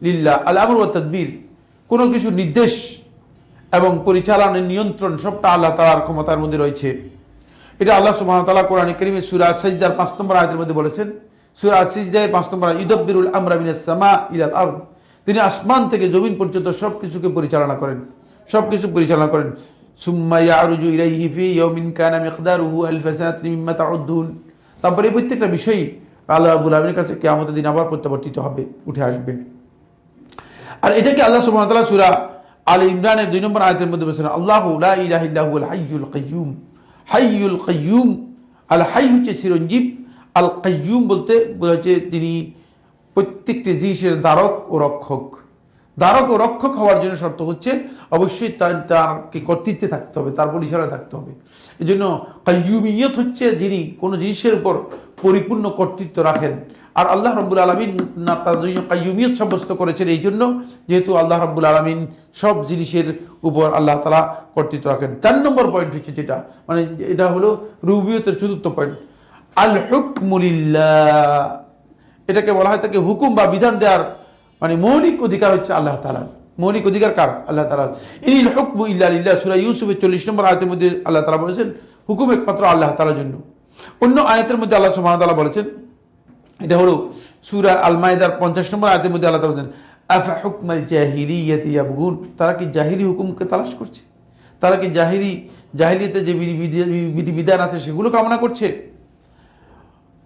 লিল্লাহ, আল আমরু ওয়াত তাদবির, কোনো কিছু নির্দেশ এবং পরিচালনার নিয়ন্ত্রণ সবটা আল্লাহ তাআলার ক্ষমতার মধ্যে রয়েছে। এটা আল্লাহ সুবহানাহু ওয়া তাআলা কোরআনে কারীমে সূরা সাজদার 5 নম্বর আয়াতের মধ্যে বলেছেন। সূরা সাজদার 5 নম্বর আয়াত, ইউদাব্বিরুল আমরা মিনাস সামা ইলাল আরদ, তিনি আসমান থেকে জমিন পর্যন্ত সবকিছুকে পরিচালনা করেন, সবকিছু পরিচালনা করেন। সুম্মা ইয়ারুজু ইলাইহি ফি ইয়াউমিন কানা মিকদারুহু আলফ সানাতিন মিম্মা তাউদ্দুন, তারপরে এই প্রত্যেকটা বিষয় আল্লাহ রাব্বুল আলামিনের কাছে কিয়ামতের দিন আবার প্রত্যাবর্তিত হবে, উঠে আসবে। আর এটাকে আল্লাহ সুবহানাহু ওয়া তাআলা সূরা আলে ইমরানের 2 নম্বর আয়াতের মধ্যে বলেছেন, আল্লাহু লা ইলাহা ইল্লা হুয়াল হাইয়ুল কাইয়্যুম, হাইয়ুল কাইয়্যুম। আল হাই হচ্ছে চিরঞ্জীব, আল কাইয়্যুম বলতে বোঝাচ্ছে তিনি প্রত্যেকটি জিনিসের ধারক ও রক্ষক। ধারক ও রক্ষক হওয়ার জন্য শর্ত হচ্ছে অবশ্যই তারকে কর্তৃত্বে থাকতে হবে, তার পরিচালনায় থাকতে হবে। এই জন্য কাইয়্যুমিয়ত হচ্ছে যিনি কোনো জিনিসের উপর পরিপূর্ণ কর্তৃত্ব রাখেন। আর আল্লাহ রাব্বুল আলামিন তার জন্য কাইয়্যুমিয়ত সাব্যস্ত করেছেন এই জন্য যেহেতু আল্লাহ রাব্বুল আলামিন সব জিনিসের উপর আল্লাহ তাআলা কর্তৃত্ব রাখেন। 4 নম্বর পয়েন্ট হচ্ছে যেটা এটা হলো রুবুবিয়তের 4র্থ পয়েন্ট, আল হুকমু লিল্লাহ, এটাকে বলা হয় তাকে হুকুম বা বিধান দেওয়ার মৌলিক অধিকার হচ্ছে আল্লাহ তাআলার। মৌলিক অধিকার কার? আল্লাহ তাআলার। ইনিল হুকমু ইল্লা লিল্লাহ, সূরা ইউসুফের 40 নম্বর আয়াতের মধ্যে আল্লাহ তাআলা বলেছেন হুকুম একমাত্র আল্লাহ তাআলার জন্য। অন্য আয়াতের মধ্যে আল্লাহ সুবহানাহু ওয়া তাআলা বলেছেন, এটা হলো সূরা আল মাইদার 50 নম্বর আয়াতের মধ্যে আল্লাহ তাআলা বলেছেন, আফা হুকমাল জাহিলিয়াতি ইয়াবগুন, তারা কি জাহিলি হুকুমকে তালাশ করছে, তারা কি জাহিলিয়াতে যে বিধিবিধান আছে সেগুলো কামনা করছে।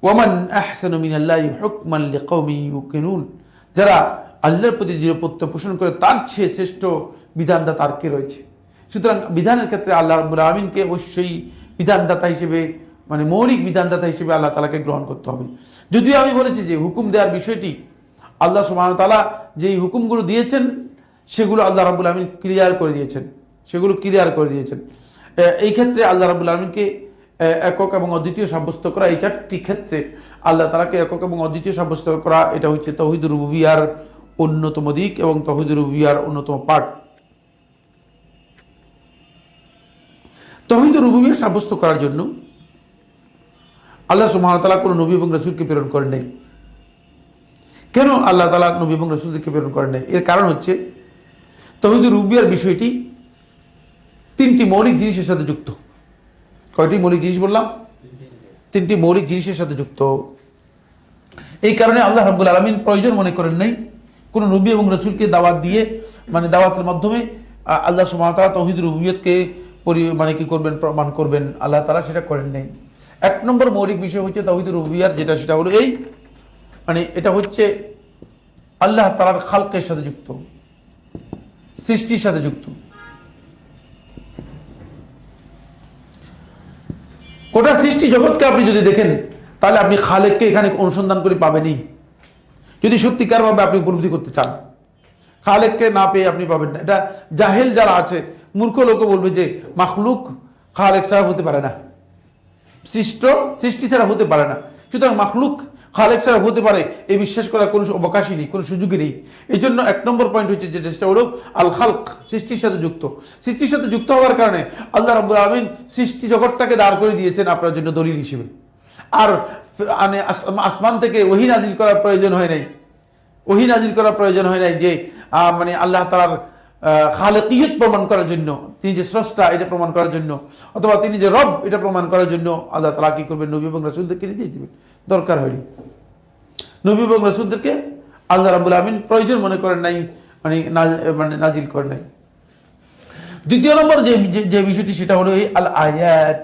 ওয়ামান আহসানু মিনাল্লাহি হুকমান লিকাওমিন ইউকিনুন, যারা আল্লাহর প্রতি দৃঢ়প্রত্যয় পোষণ করে তার চেয়ে শ্রেষ্ঠ বিধানদাতা আর কে রয়েছে। সুতরাং বিধানের ক্ষেত্রে আল্লাহ রাব্বুল আলামিনকে অবশ্যই বিধানদাতা হিসেবে মৌলিক বিধানদাতা হিসেবে আল্লাহ তাআলাকে গ্রহণ করতে হবে। যদিও আমি বলেছি যে হুকুম দেওয়ার বিষয়টি আল্লাহ সুবহানাহু ওয়া তাআলা যেই হুকুমগুলো দিয়েছেন সেগুলো আল্লাহ রাব্বুল আলামিন ক্লিয়ার করে দিয়েছেন, এই ক্ষেত্রে আল্লাহ রাব্বুল আলামিনকে একক এবং অদ্বিতীয় সাব্যস্ত করা, এই 4টি ক্ষেত্রে আল্লাহ তাআলাকে একক এবং অদ্বিতীয় সাব্যস্ত করা, এটা হচ্ছে তাওহীদুর রুবুবিয়্যার অন্যতম দিক এবং তাওহীদুর রুবুবিয়্যার অন্যতম পার্ট। তাওহীদুর রুবুবিয়্যা সাব্যস্ত করার জন্য আল্লাহ সুবহানাহু ওয়া তাআলা কোনো নবী এবং রাসূলকে প্রেরণ করেন নাই। কেন আল্লাহ তাআলা নবী এবং রাসূলকে প্রেরণ করেন নাই? এর কারণ হচ্ছে তাওহীদুর রুবুবিয়্যার বিষয়টি 3টি মৌলিক জিনিসের সাথে যুক্ত। কয়টি মৌলিক জিনিস বললাম? 3টি মৌলিক জিনিসের সাথে যুক্ত। এই কারণে আল্লাহ রাব্বুল আলামিন প্রয়োজন মনে করেন নাই কোন নবী এবং রাসূলকে দাওয়াত দিয়ে দাওয়াতের মাধ্যমে আল্লাহ সুবহানাহু ওয়া তাআলা তাওহীদুর রুবুবিয়্যাতকে কি করবেন, প্রমাণ করবেন। আল্লাহ তাআলা সেটা করেন নাই। 1 নম্বর মৌলিক বিষয় হচ্ছে তাওহীদুর রুবুবিয়্যার সেটা হলো এই এটা হচ্ছে আল্লাহ তাআলার খালকের সাথে যুক্ত, সৃষ্টির সাথে যুক্ত। গোটা সৃষ্টি জগৎকে আপনি যদি দেখেন তাহলে আপনি খালেককে এখানে অনুসন্ধান করে পাবেনই। যদি সত্যিকারভাবে আপনি উপলব্ধি করতে চান, খালেককে না পেয়ে আপনি পাবেন না। এটা জাহেল যারা আছে, মূর্খ লোকও বলবে যে মাখলুক খালেক ছাড়া হতে পারে না, সৃষ্টি ছাড়া হতে পারে না। সুতরাং মাখলুক খালেক ছাড়া হতে পারে এই বিশ্বাস করার কোনো অবকাশই নেই, কোনো সুযোগই নেই। এই জন্য 1 নম্বর পয়েন্ট হচ্ছে যেটা হলো আল খালক, সৃষ্টির সাথে যুক্ত। সৃষ্টির সাথে যুক্ত হওয়ার কারণে আল্লাহ রাব্বুল আলামিন সৃষ্টি জগৎটাকে দাঁড় করে দিয়েছেন আপনার জন্য দলিল হিসেবে। আর মানে আসমান থেকে ওহী নাজিল করার প্রয়োজন হয় নাই, ওহী নাজিল করার প্রয়োজন হয় নাই যে মানে আল্লাহ তাআলার খালেকিয়ত প্রমাণ করার জন্য, তিনি যে স্রষ্টা এটা প্রমাণ করার জন্য, অথবা তিনি যে রব এটা প্রমাণ করার জন্য আল্লাহ তাআলা কি করবেন, নবী এবং রাসূলদেরকে নির্দেশ দিবেন। দরকার হয়নি, নবী এবং রাসূলদেরকে আল্লাহ রাব্বুল আমিন প্রয়োজন মনে করেন নাই, মানে নাজিল করেন নাই। দ্বিতীয় নম্বর যে বিষয়টি সেটা হলো এই আল আয়াত,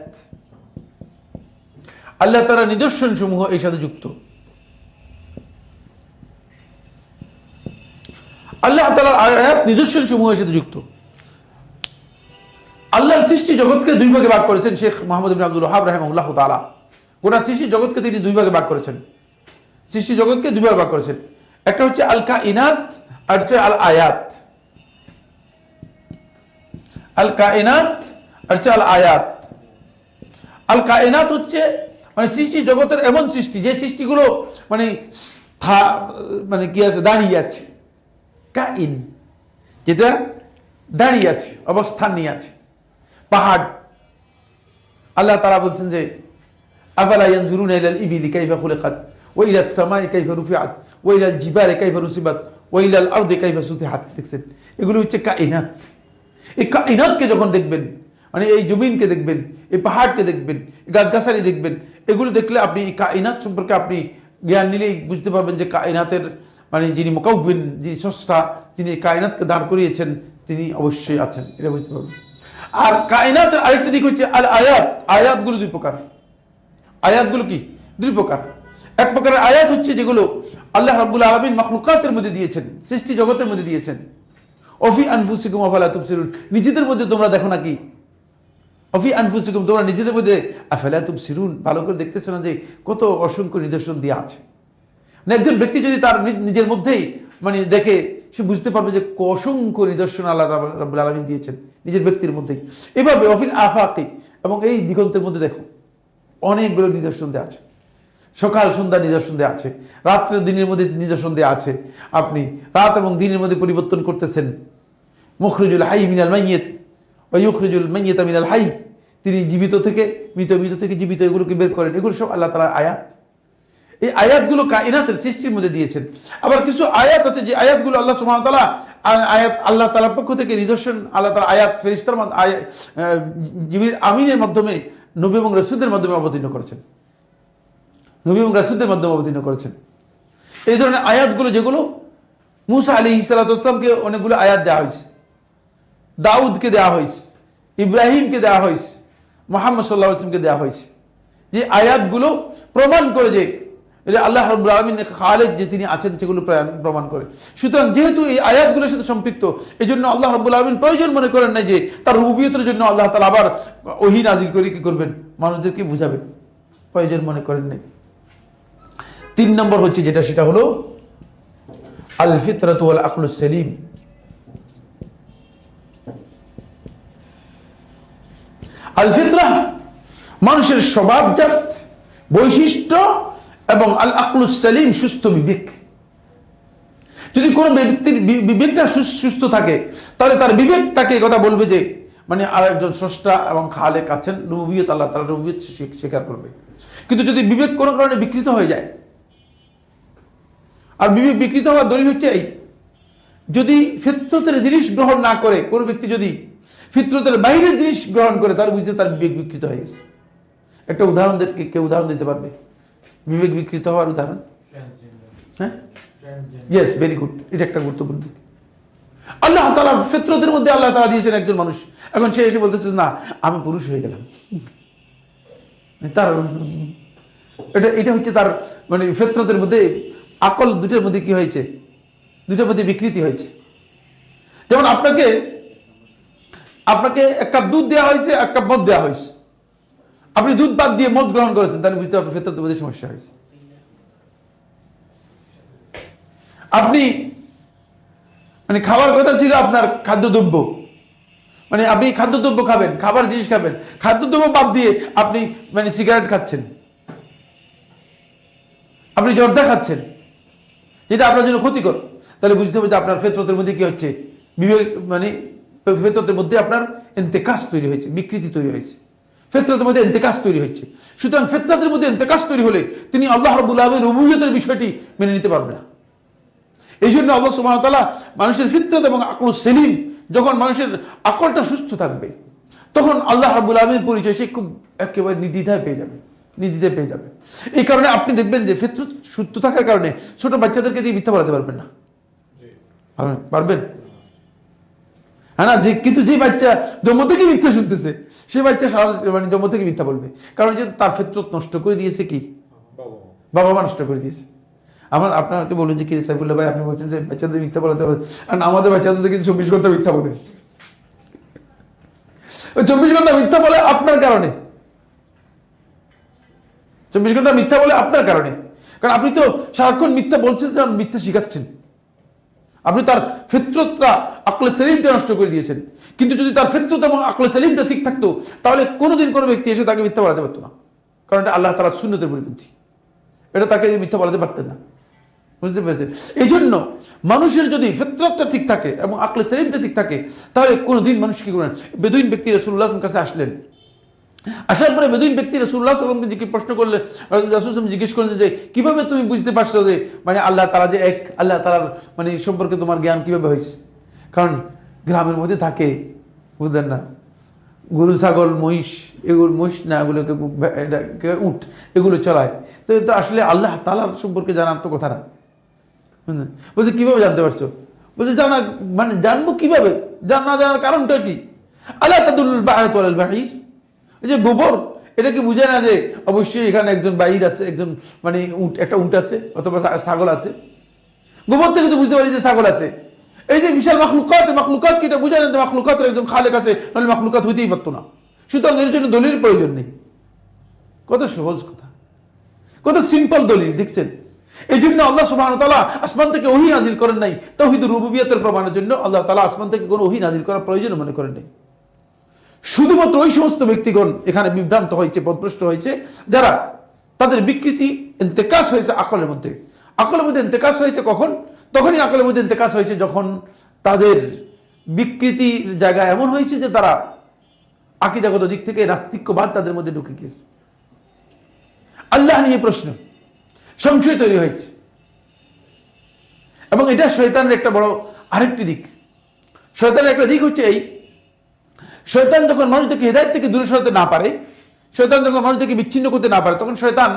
আল্লাহ তাআলার নিদর্শন সমূহ এর সাথে যুক্ত। আল্লাহ তাআলার আয়াত নিদর্শন সমূহের সাথে যুক্ত। আল্লাহর সৃষ্টি জগৎকে 2 ভাগে ভাগ করেছেন শেখ মুহাম্মদ ইবনে আব্দুল ওয়াহাব রাহিমাহুল্লাহ তাআলা। গোটা সৃষ্টি জগৎকে তিনি 2 ভাগে ভাগ করেছেন, সৃষ্টি জগৎকে 2 ভাগে ভাগ করেছেন। একটা হচ্ছে আল কায়নাত আর হচ্ছে আল আয়াত। আল কায়নাত আর হচ্ছে আল আয়াত। আল কায়নাত হচ্ছে মানে সৃষ্টি জগতের এমন সৃষ্টি যে সৃষ্টিগুলো মানে কি আছে, দাঁড়িয়ে আছে। কাইন যেটা দাঁড়িয়ে আছে, অবস্থান নিয়ে আছে। পাহাড়, আল্লাহ তাআলা বলছেন যে আফালা ইয়ানজুরুনা ইলাল ইবিলি কাইফা খুলিকাত ওয়া ইলাস সামাই কাইফা রুফিআত ওয়া ইলাল জিবালি কাইফা নুসিবাত ওয়া ইলাল আরদি কাইফা সুতিহাত। দেখছেন, এগুলো হচ্ছে কায়নাত। এই কায়নাতকে যখন দেখবেন, মানে এই জমিনকে দেখবেন, এই পাহাড়কে দেখবেন, এই গাছগাছালি দেখবেন, এগুলো দেখলে আপনি এই কায়নাত সম্পর্কে আপনি জ্ঞান নিলেই বুঝতে পারবেন যে কায়নাতের মানে যিনি মুকাউবিন, যিনি স্রষ্টা, যিনি কায়নাতকে দাঁড় করিয়েছেন, তিনি অবশ্যই আছেন, এটা বুঝতে পারবেন। আর কায়নাতের আরেকটা দিক হচ্ছে আল আয়াত। আয়াতগুলো 2 প্রকার। আয়াতগুলো কি 2 প্রকার। এক প্রকারের আয়াত হচ্ছে যেগুলো আল্লাহ রাব্বুল আলামিন মাখলুকাতের মধ্যে দিয়েছেন, সৃষ্টি জগতের মধ্যে দিয়েছেন। অফি আনফুসিকুম আফালা তুবসিরুন, নিজেদের মধ্যে তোমরা দেখো নাকি। অফি আনফুসিকুম, তোমরা নিজেদের মধ্যে আফালা তুবসিরুন, ভালো করে দেখতেছো না যে কত অসংখ্য নিদর্শন দেওয়া আছে। মানে একজন ব্যক্তি যদি তার নিজের মধ্যেই মানে দেখে, সে বুঝতে পারবে যে অসংখ্য নিদর্শন আল্লাহ রাব্বুল আলামিন দিয়েছেন নিজের ব্যক্তির মধ্যেই। এভাবে অফিল আফাকি, এবং এই দিগন্তের মধ্যে দেখো অনেকগুলো নিদর্শন দেওয়া আছে। সকাল সন্ধ্যা নিদর্শন দেওয়া আছে, রাত্রে দিনের মধ্যে নিদর্শন দেওয়া আছে। আপনি রাত এবং দিনের মধ্যে পরিবর্তন করতেছেন। মুখরিজুল হাই মিনাল মাইয়িত ওয়া ইউখরিজুল মাইয়িতা মিনাল হাই, তিনি জীবিত থেকে মৃত, মৃত থেকে জীবিত, এগুলোকে বের করেন। এগুলো সব আল্লাহ তাআলার আয়াত। এই আয়াতগুলো কায়নাতের সৃষ্টির মধ্যে দিয়েছেন। আবার কিছু আয়াত আছে যে আয়াতগুলো আল্লাহ সুবহানাহু ওয়া তাআলা আয়াত, আল্লাহ তাআলার পক্ষ থেকে নিদর্শন, আল্লাহ তাআলা আয়াত ফেরেশতার জিবরিল আমিনের মাধ্যমে নবী এবং রাসূলদের মাধ্যমে অবতীর্ণ করেছেন, নবী এবং রাসূলদের মাধ্যমে অবতীর্ণ করেছেন। এই ধরনের আয়াতগুলো যেগুলো মূসা আলাইহিস সালাতু ওয়াস সালামকে অনেকগুলো আয়াত দেওয়া হয়েছে, দাউদকে দেওয়া হয়েছে, ইব্রাহিমকে দেওয়া হয়েছে, মুহাম্মদ সাল্লাল্লাহু আলাইহি ওয়াসাল্লামকে দেওয়া হয়েছে, যে আয়াতগুলো প্রমাণ করে যে আল্লাহ রাব্বুল আলামিন খালেক, যে তিনি আছেন, সেগুলো প্রমাণ করে। সুতরাং যেহেতু এই আয়াতগুলোর সাথে সম্পৃক্ত, এই জন্য আল্লাহ রাব্বুল আলামিন প্রয়োজন মনে করেন নাই যে তার রুবুবিয়তের জন্য আল্লাহ তাআলা আবার ওহী নাজিল করে কি করবেন, মানুষদেরকে বুঝাবেন, প্রয়োজন মনে করেন নাই। 3 নম্বর হচ্ছে যেটা, সেটা হলো আল ফিতরাতু ওয়াল আকলুস সালিম। আল ফিতরা মানুষের স্বভাবজাত বৈশিষ্ট্য, এবং আল আকলুস সালিম সুস্থ বিবেক। যদি কোনো ব্যক্তির বিবেকটা সুস্থ থাকে, তাহলে তার বিবেক তাকে কথা বলবে যে মানে আর একজন স্রষ্টা এবং খালেক আছেন, রুবুবিয়ত, আল্লাহ তাআলার রুবুবিয়ত স্বীকার করবে। কিন্তু যদি বিবেক কোনো কারণে বিকৃত হয়ে যায়, আর বিবেক বিকৃত হওয়ার দলিল হচ্ছে এই, যদি ফিতরতের জিনিস গ্রহণ না করে, কোনো ব্যক্তি যদি ফিতরতের বাইরের জিনিস গ্রহণ করে, তাহলে বুঝতে তার বিবেক বিকৃত হয়ে গেছে। একটা উদাহরণ কেউ উদাহরণ দিতে পারবে বিবেক বিকৃত হওয়ার উদাহরণ? হ্যাঁ, ইয়েস, ভেরি গুড। এটা একটা গুরুত্বপূর্ণ দিক। আল্লাহ তাআলা ফিতরতের মধ্যে আল্লাহ তাআলা দিয়েছেন একজন মানুষ, এখন সে এসে বলতেছে না আমি পুরুষ হয়ে গেলাম। তার এটা হচ্ছে তার মানে ফিতরতের মধ্যে, আকল দুটোর মধ্যে কি হয়েছে, দুটোর মধ্যে বিকৃতি হয়েছে। যেমন আপনাকে 1 কাপ দুধ দেওয়া হয়েছে, 1 কাপ মদ দেওয়া হয়েছে, আপনি দুধ বাদ দিয়ে মদ গ্রহণ করেছেন, তাহলে বুঝতে আপনার ফিতরতের মধ্যে সমস্যা হয়েছে। আপনি মানে খাওয়ার কথা ছিল আপনার খাদ্যদ্রব্য, মানে আপনি খাদ্যদ্রব্য খাবেন, খাবার জিনিস খাবেন, খাদ্যদ্রব্য বাদ দিয়ে আপনি মানে সিগারেট খাচ্ছেন, আপনি জর্দা খাচ্ছেন, যেটা আপনার জন্য ক্ষতিকর, তাহলে বুঝতে হবে যে আপনার ফিতরতের মধ্যে কি হচ্ছে, বিবেক মানে ফিতরতের মধ্যে আপনার ইন্তেকাস তৈরি হয়েছে, বিকৃতি তৈরি হয়েছে, ফিতরতের মধ্যে ইন্তেকাস তৈরি হচ্ছে। সুতরাং ফিতরতের মধ্যে ইন্তেকাস তৈরি হলে তিনি আল্লাহ রাব্বুল আলামিনের রুবুবিয়তের বিষয়টি মেনে নিতে পারবে না। এই জন্য আল্লাহ সুবহানাহু ওয়া তাআলা মানুষের ফিতরত এবং আকলুস সেলিম, যখন মানুষের আকলটা সুস্থ থাকবে, তখন আল্লাহ রাব্বুল আলামিনের পরিচয় সে খুব একেবারে নির্দ্বিধায় পেয়ে যাবে, নির্দ্বিধায় পেয়ে যাবে। এই কারণে আপনি দেখবেন যে ফিতরত সুস্থ থাকার কারণে ছোট বাচ্চাদেরকে দিয়ে মিথ্যা বলাতে পারবেন না। পারবেন? হ্যাঁ না, যে কিন্তু যে বাচ্চা জন্ম থেকে মিথ্যা শুনতেছে, সে বাচ্চা মানে জন্ম থেকে মিথ্যা বলবে, কারণ যে তার ফিতরত নষ্ট করে দিয়েছে কি বাবা মা নষ্ট করে দিয়েছে। আপনার হয়তো বলবেন যে কি সাইফুল্লাহ ভাই, আপনি বলছেন যে বাচ্চাদের মিথ্যা বলাতে হবে, আর আমাদের বাচ্চাদের কিন্তু 24 ঘন্টা মিথ্যা বলে। ওই 24 ঘন্টা মিথ্যা বলে আপনার কারণে, 24 ঘন্টা মিথ্যা বলে আপনার কারণে, কারণ আপনি তো সারাক্ষণ মিথ্যা বলছেন, মিথ্যা শিখাচ্ছেন, আপনি তার ফিতরতটা আকলে সেলিমটা নষ্ট করে দিয়েছেন। কিন্তু যদি তার ফিতরত এবং আকলে সেলিমটা ঠিক থাকতো, তাহলে কোনোদিন কোনো ব্যক্তি এসে তাকে মিথ্যা বলাতে পারতো না, কারণ এটা আল্লাহ তাআলার সুন্নতের পরিপন্থী, এটা তাকে মিথ্যা বলাতে পারতেন না। বুঝতে পেরেছেন? এই জন্য মানুষের যদি ফিতরতটা ঠিক থাকে এবং আকলে সেলিমটা ঠিক থাকে, তাহলে কোনোদিন মানুষ কি করেন। বেদুইন ব্যক্তি রাসূলুল্লাহ সাল্লাল্লাহু আলাইহি ওয়াসাল্লামের কাছে আসলেন, আসার পরে বেদুইন ব্যক্তি রাসূলুল্লাহ সাল্লাল্লাহু আলাইহি ওয়াসাল্লামকে প্রশ্ন করলে, রাসূল জিজ্ঞেস করলেন যে কিভাবে তুমি বুঝতে পারছো যে মানে আল্লাহ তাআলা যে এক, আল্লাহ তাআলার মানে সম্পর্কে তোমার জ্ঞান কিভাবে হয়েছে? কারণ গ্রামের মধ্যে থাকে, বুঝলেন না, গরু ছাগল মহিষ, এগুলো মহিষ না, এগুলোকে উট, এগুলো চলায়, তো এটা আসলে আল্লাহ তাআলার সম্পর্কে জানার তো কথা না। বলছে কিভাবে জানতে পারছো? বলছে জানা মানে জানবো কিভাবে, না জানার কারণটা কি? আল্লাহ তাদুল্লুল বা'রাতু আলাল বা'ীর, এই যে গোবর, এটা কি বুঝে না যে অবশ্যই এখানে একজন বাঈর আছে, একজন মানে উট, একটা উট আছে অথবা ছাগল আছে? গোবর থেকে তো বুঝতে পারি যে ছাগল আছে। এই যে বিশাল মাখলুকাত, মাখলুকাত কি এটা বুঝা যায় যে মাখলুকাতের একজন খালেক আছে, নাহলে মাখলুকাত হইতেই পারতো না। সুতরাং এর জন্য দলিলের প্রয়োজন নেই। কত সহজ কথা, কত সিম্পল দলিল, দেখছেন? এই জন্য আল্লাহ সুবহানাহু ওয়া তাআলা আসমান থেকে ওহী নাযিল করেন নাই তাওহীদুর রুবুবিয়তের প্রমাণের জন্য। আল্লাহ তাআলা আসমান থেকে কোনো ওহী নাযিল করার প্রয়োজন মনে করেন নাই। শুধুমাত্র ওই সমস্ত ব্যক্তিগণ এখানে বিভ্রান্ত হয়েছে, পথভ্রষ্ট হয়েছে, যারা তাদের বিকৃতি ইন্তেকাস হয়েছে আকলের মধ্যে। আকলের মধ্যে ইন্তেকাস হয়েছে কখন? তখনই আকলের মধ্যে ইন্তেকাস হয়েছে যখন তাদের বিকৃতির জায়গা এমন হয়েছে যে তারা আকীদাগত দিক থেকে নাস্তিক্যবাদ তাদের মধ্যে ঢুকে গিয়েছে। আল্লাহ নিয়ে প্রশ্ন, সংশয় তৈরি হয়েছে। এবং এটা শয়তানের একটা বড় আরেকটি দিক। শয়তানের একটা দিক হচ্ছে এই, শয়তান যখন মানুষদেরকে হিদায়াত থেকে দূরে সরাতে না পারে, শয়তান যখন মানুষদেরকে বিচ্ছিন্ন করতে না পারে, তখন শয়তান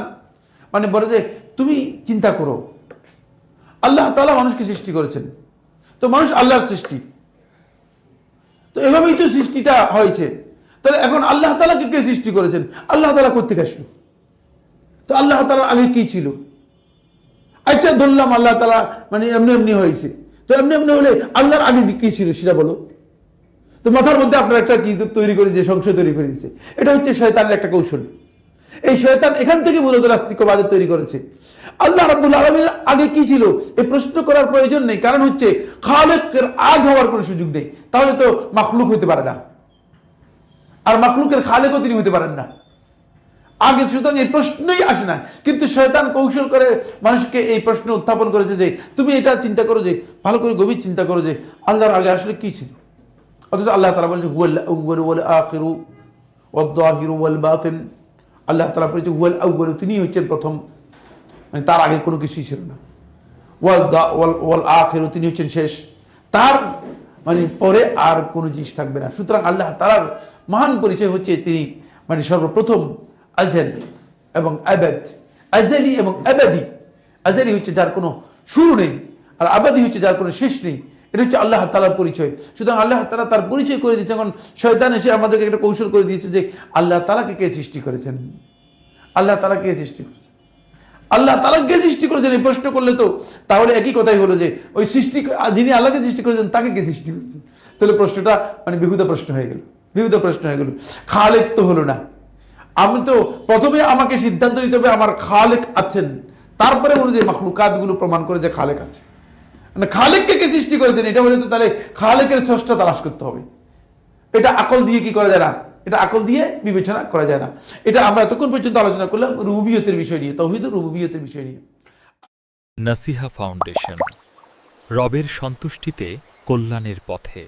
মানে বলে যে তুমি চিন্তা করো, আল্লাহ তাআলা মানুষকে সৃষ্টি করেছেন, তো মানুষ আল্লাহর সৃষ্টি, তো এভাবেই তো সৃষ্টিটা হয়েছে, তাহলে এখন আল্লাহ তাআলাকে কে সৃষ্টি করেছেন? আল্লাহ তাআলা কোত্থেকে আসলো? তো আল্লাহ তাআলার আগে কি ছিল? আচ্ছা ধরলাম আল্লাহ তাআলা মানে এমনি এমনি হয়েছে, তো এমনি এমনি হলে আল্লাহর আগে কি ছিল সেটা বলো। তো মাথার মধ্যে আপনার একটা কি তৈরি করে দিয়েছে, সংশয় তৈরি করে দিয়েছে। এটা হচ্ছে শয়তানের একটা কৌশল। এই শয়তান এখান থেকে মূলত নাস্তিক্যবাদ তৈরি করেছে। আল্লাহ রাব্বুল আলামিনের আগে কি ছিল এই প্রশ্ন করার প্রয়োজন নেই, কারণ হচ্ছে খালেকের আগ হওয়ার কোনো সুযোগ নেই, তাহলে তো মাখলুক হইতে পারে না, আর মাখলুকের খালেকও তিনি হতে পারেন না আগে, সুতরাং এই প্রশ্নই আসে না। কিন্তু শয়তান কৌশল করে মানুষকে এই প্রশ্ন উত্থাপন করেছে যে তুমি এটা চিন্তা করো, যে ভালো করে গভীর চিন্তা করো যে আল্লাহর আগে আসলে কি ছিল। অথচ আল্লাহ তাআলা বলেছে হুয়াল আউয়ালু ওয়াল আখিরু ওয়াদ যাহিরু ওয়াল বাতিন। আল্লাহ তাআলা বলেছে হুয়াল আউয়ালু, তিনি হচ্ছেন প্রথম, মানে তার আগে কোনো কিছুই ছিল না। ওয়াল আখিরু, তিনি হচ্ছেন শেষ, তার মানে পরে আর কোনো জিনিস থাকবে না। সুতরাং আল্লাহ তাআলার মহান পরিচয় হচ্ছে তিনি মানে সর্বপ্রথম, আজল এবং আবাদ, আজলি এবং আবাদি। আজলি হচ্ছে যার কোনো শুরু নেই, আর আবাদি হচ্ছে যার কোনো শেষ নেই। এটা হচ্ছে আল্লাহ তাআলার পরিচয়। সুতরাং আল্লাহ তাআলা তার পরিচয় করে দিয়েছে। এখন শয়তান এসে আমাদেরকে একটা কৌশল করে দিয়েছে যে আল্লাহ তাআলাকে কে সৃষ্টি করেছেন, আল্লাহ তাআলা কে সৃষ্টি করেছেন, আল্লাহ তাআলা কে সৃষ্টি করেছেন। এই প্রশ্ন করলে তো তাহলে একই কথাই হলো যে ওই সৃষ্টি যিনি আল্লাহকে সৃষ্টি করেছেন তাকে কে সৃষ্টি করেছেন। তাহলে প্রশ্নটা মানে বিহুদা প্রশ্ন হয়ে গেল, বিহুদা প্রশ্ন হয়ে গেল। খালেক তো হলো না। আমি তো প্রথমে আমাকে সিদ্ধান্ত নিতে হবে আমার খালেক আছেন, তারপরে অনুযায়ী মাখলুকাতগুলো প্রমাণ করে যে খালেক আছে। মানে খালেককে কে সৃষ্টি করেছেন এটা হলে তো তাহলে খালেকের স্রষ্টা তালাশ করতে হবে। এটা আকল দিয়ে কি করা যায় না, এটা আকল দিয়ে বিবেচনা করা যায় না। এটা আমরা এতক্ষণ পর্যন্ত আলোচনা করলাম রুবুবিয়তের বিষয় নিয়ে, তাওহীদুর রুবুবিয়তের বিষয় নিয়ে। নাসিহা ফাউন্ডেশন, রবের সন্তুষ্টিতে কল্যাণের পথে।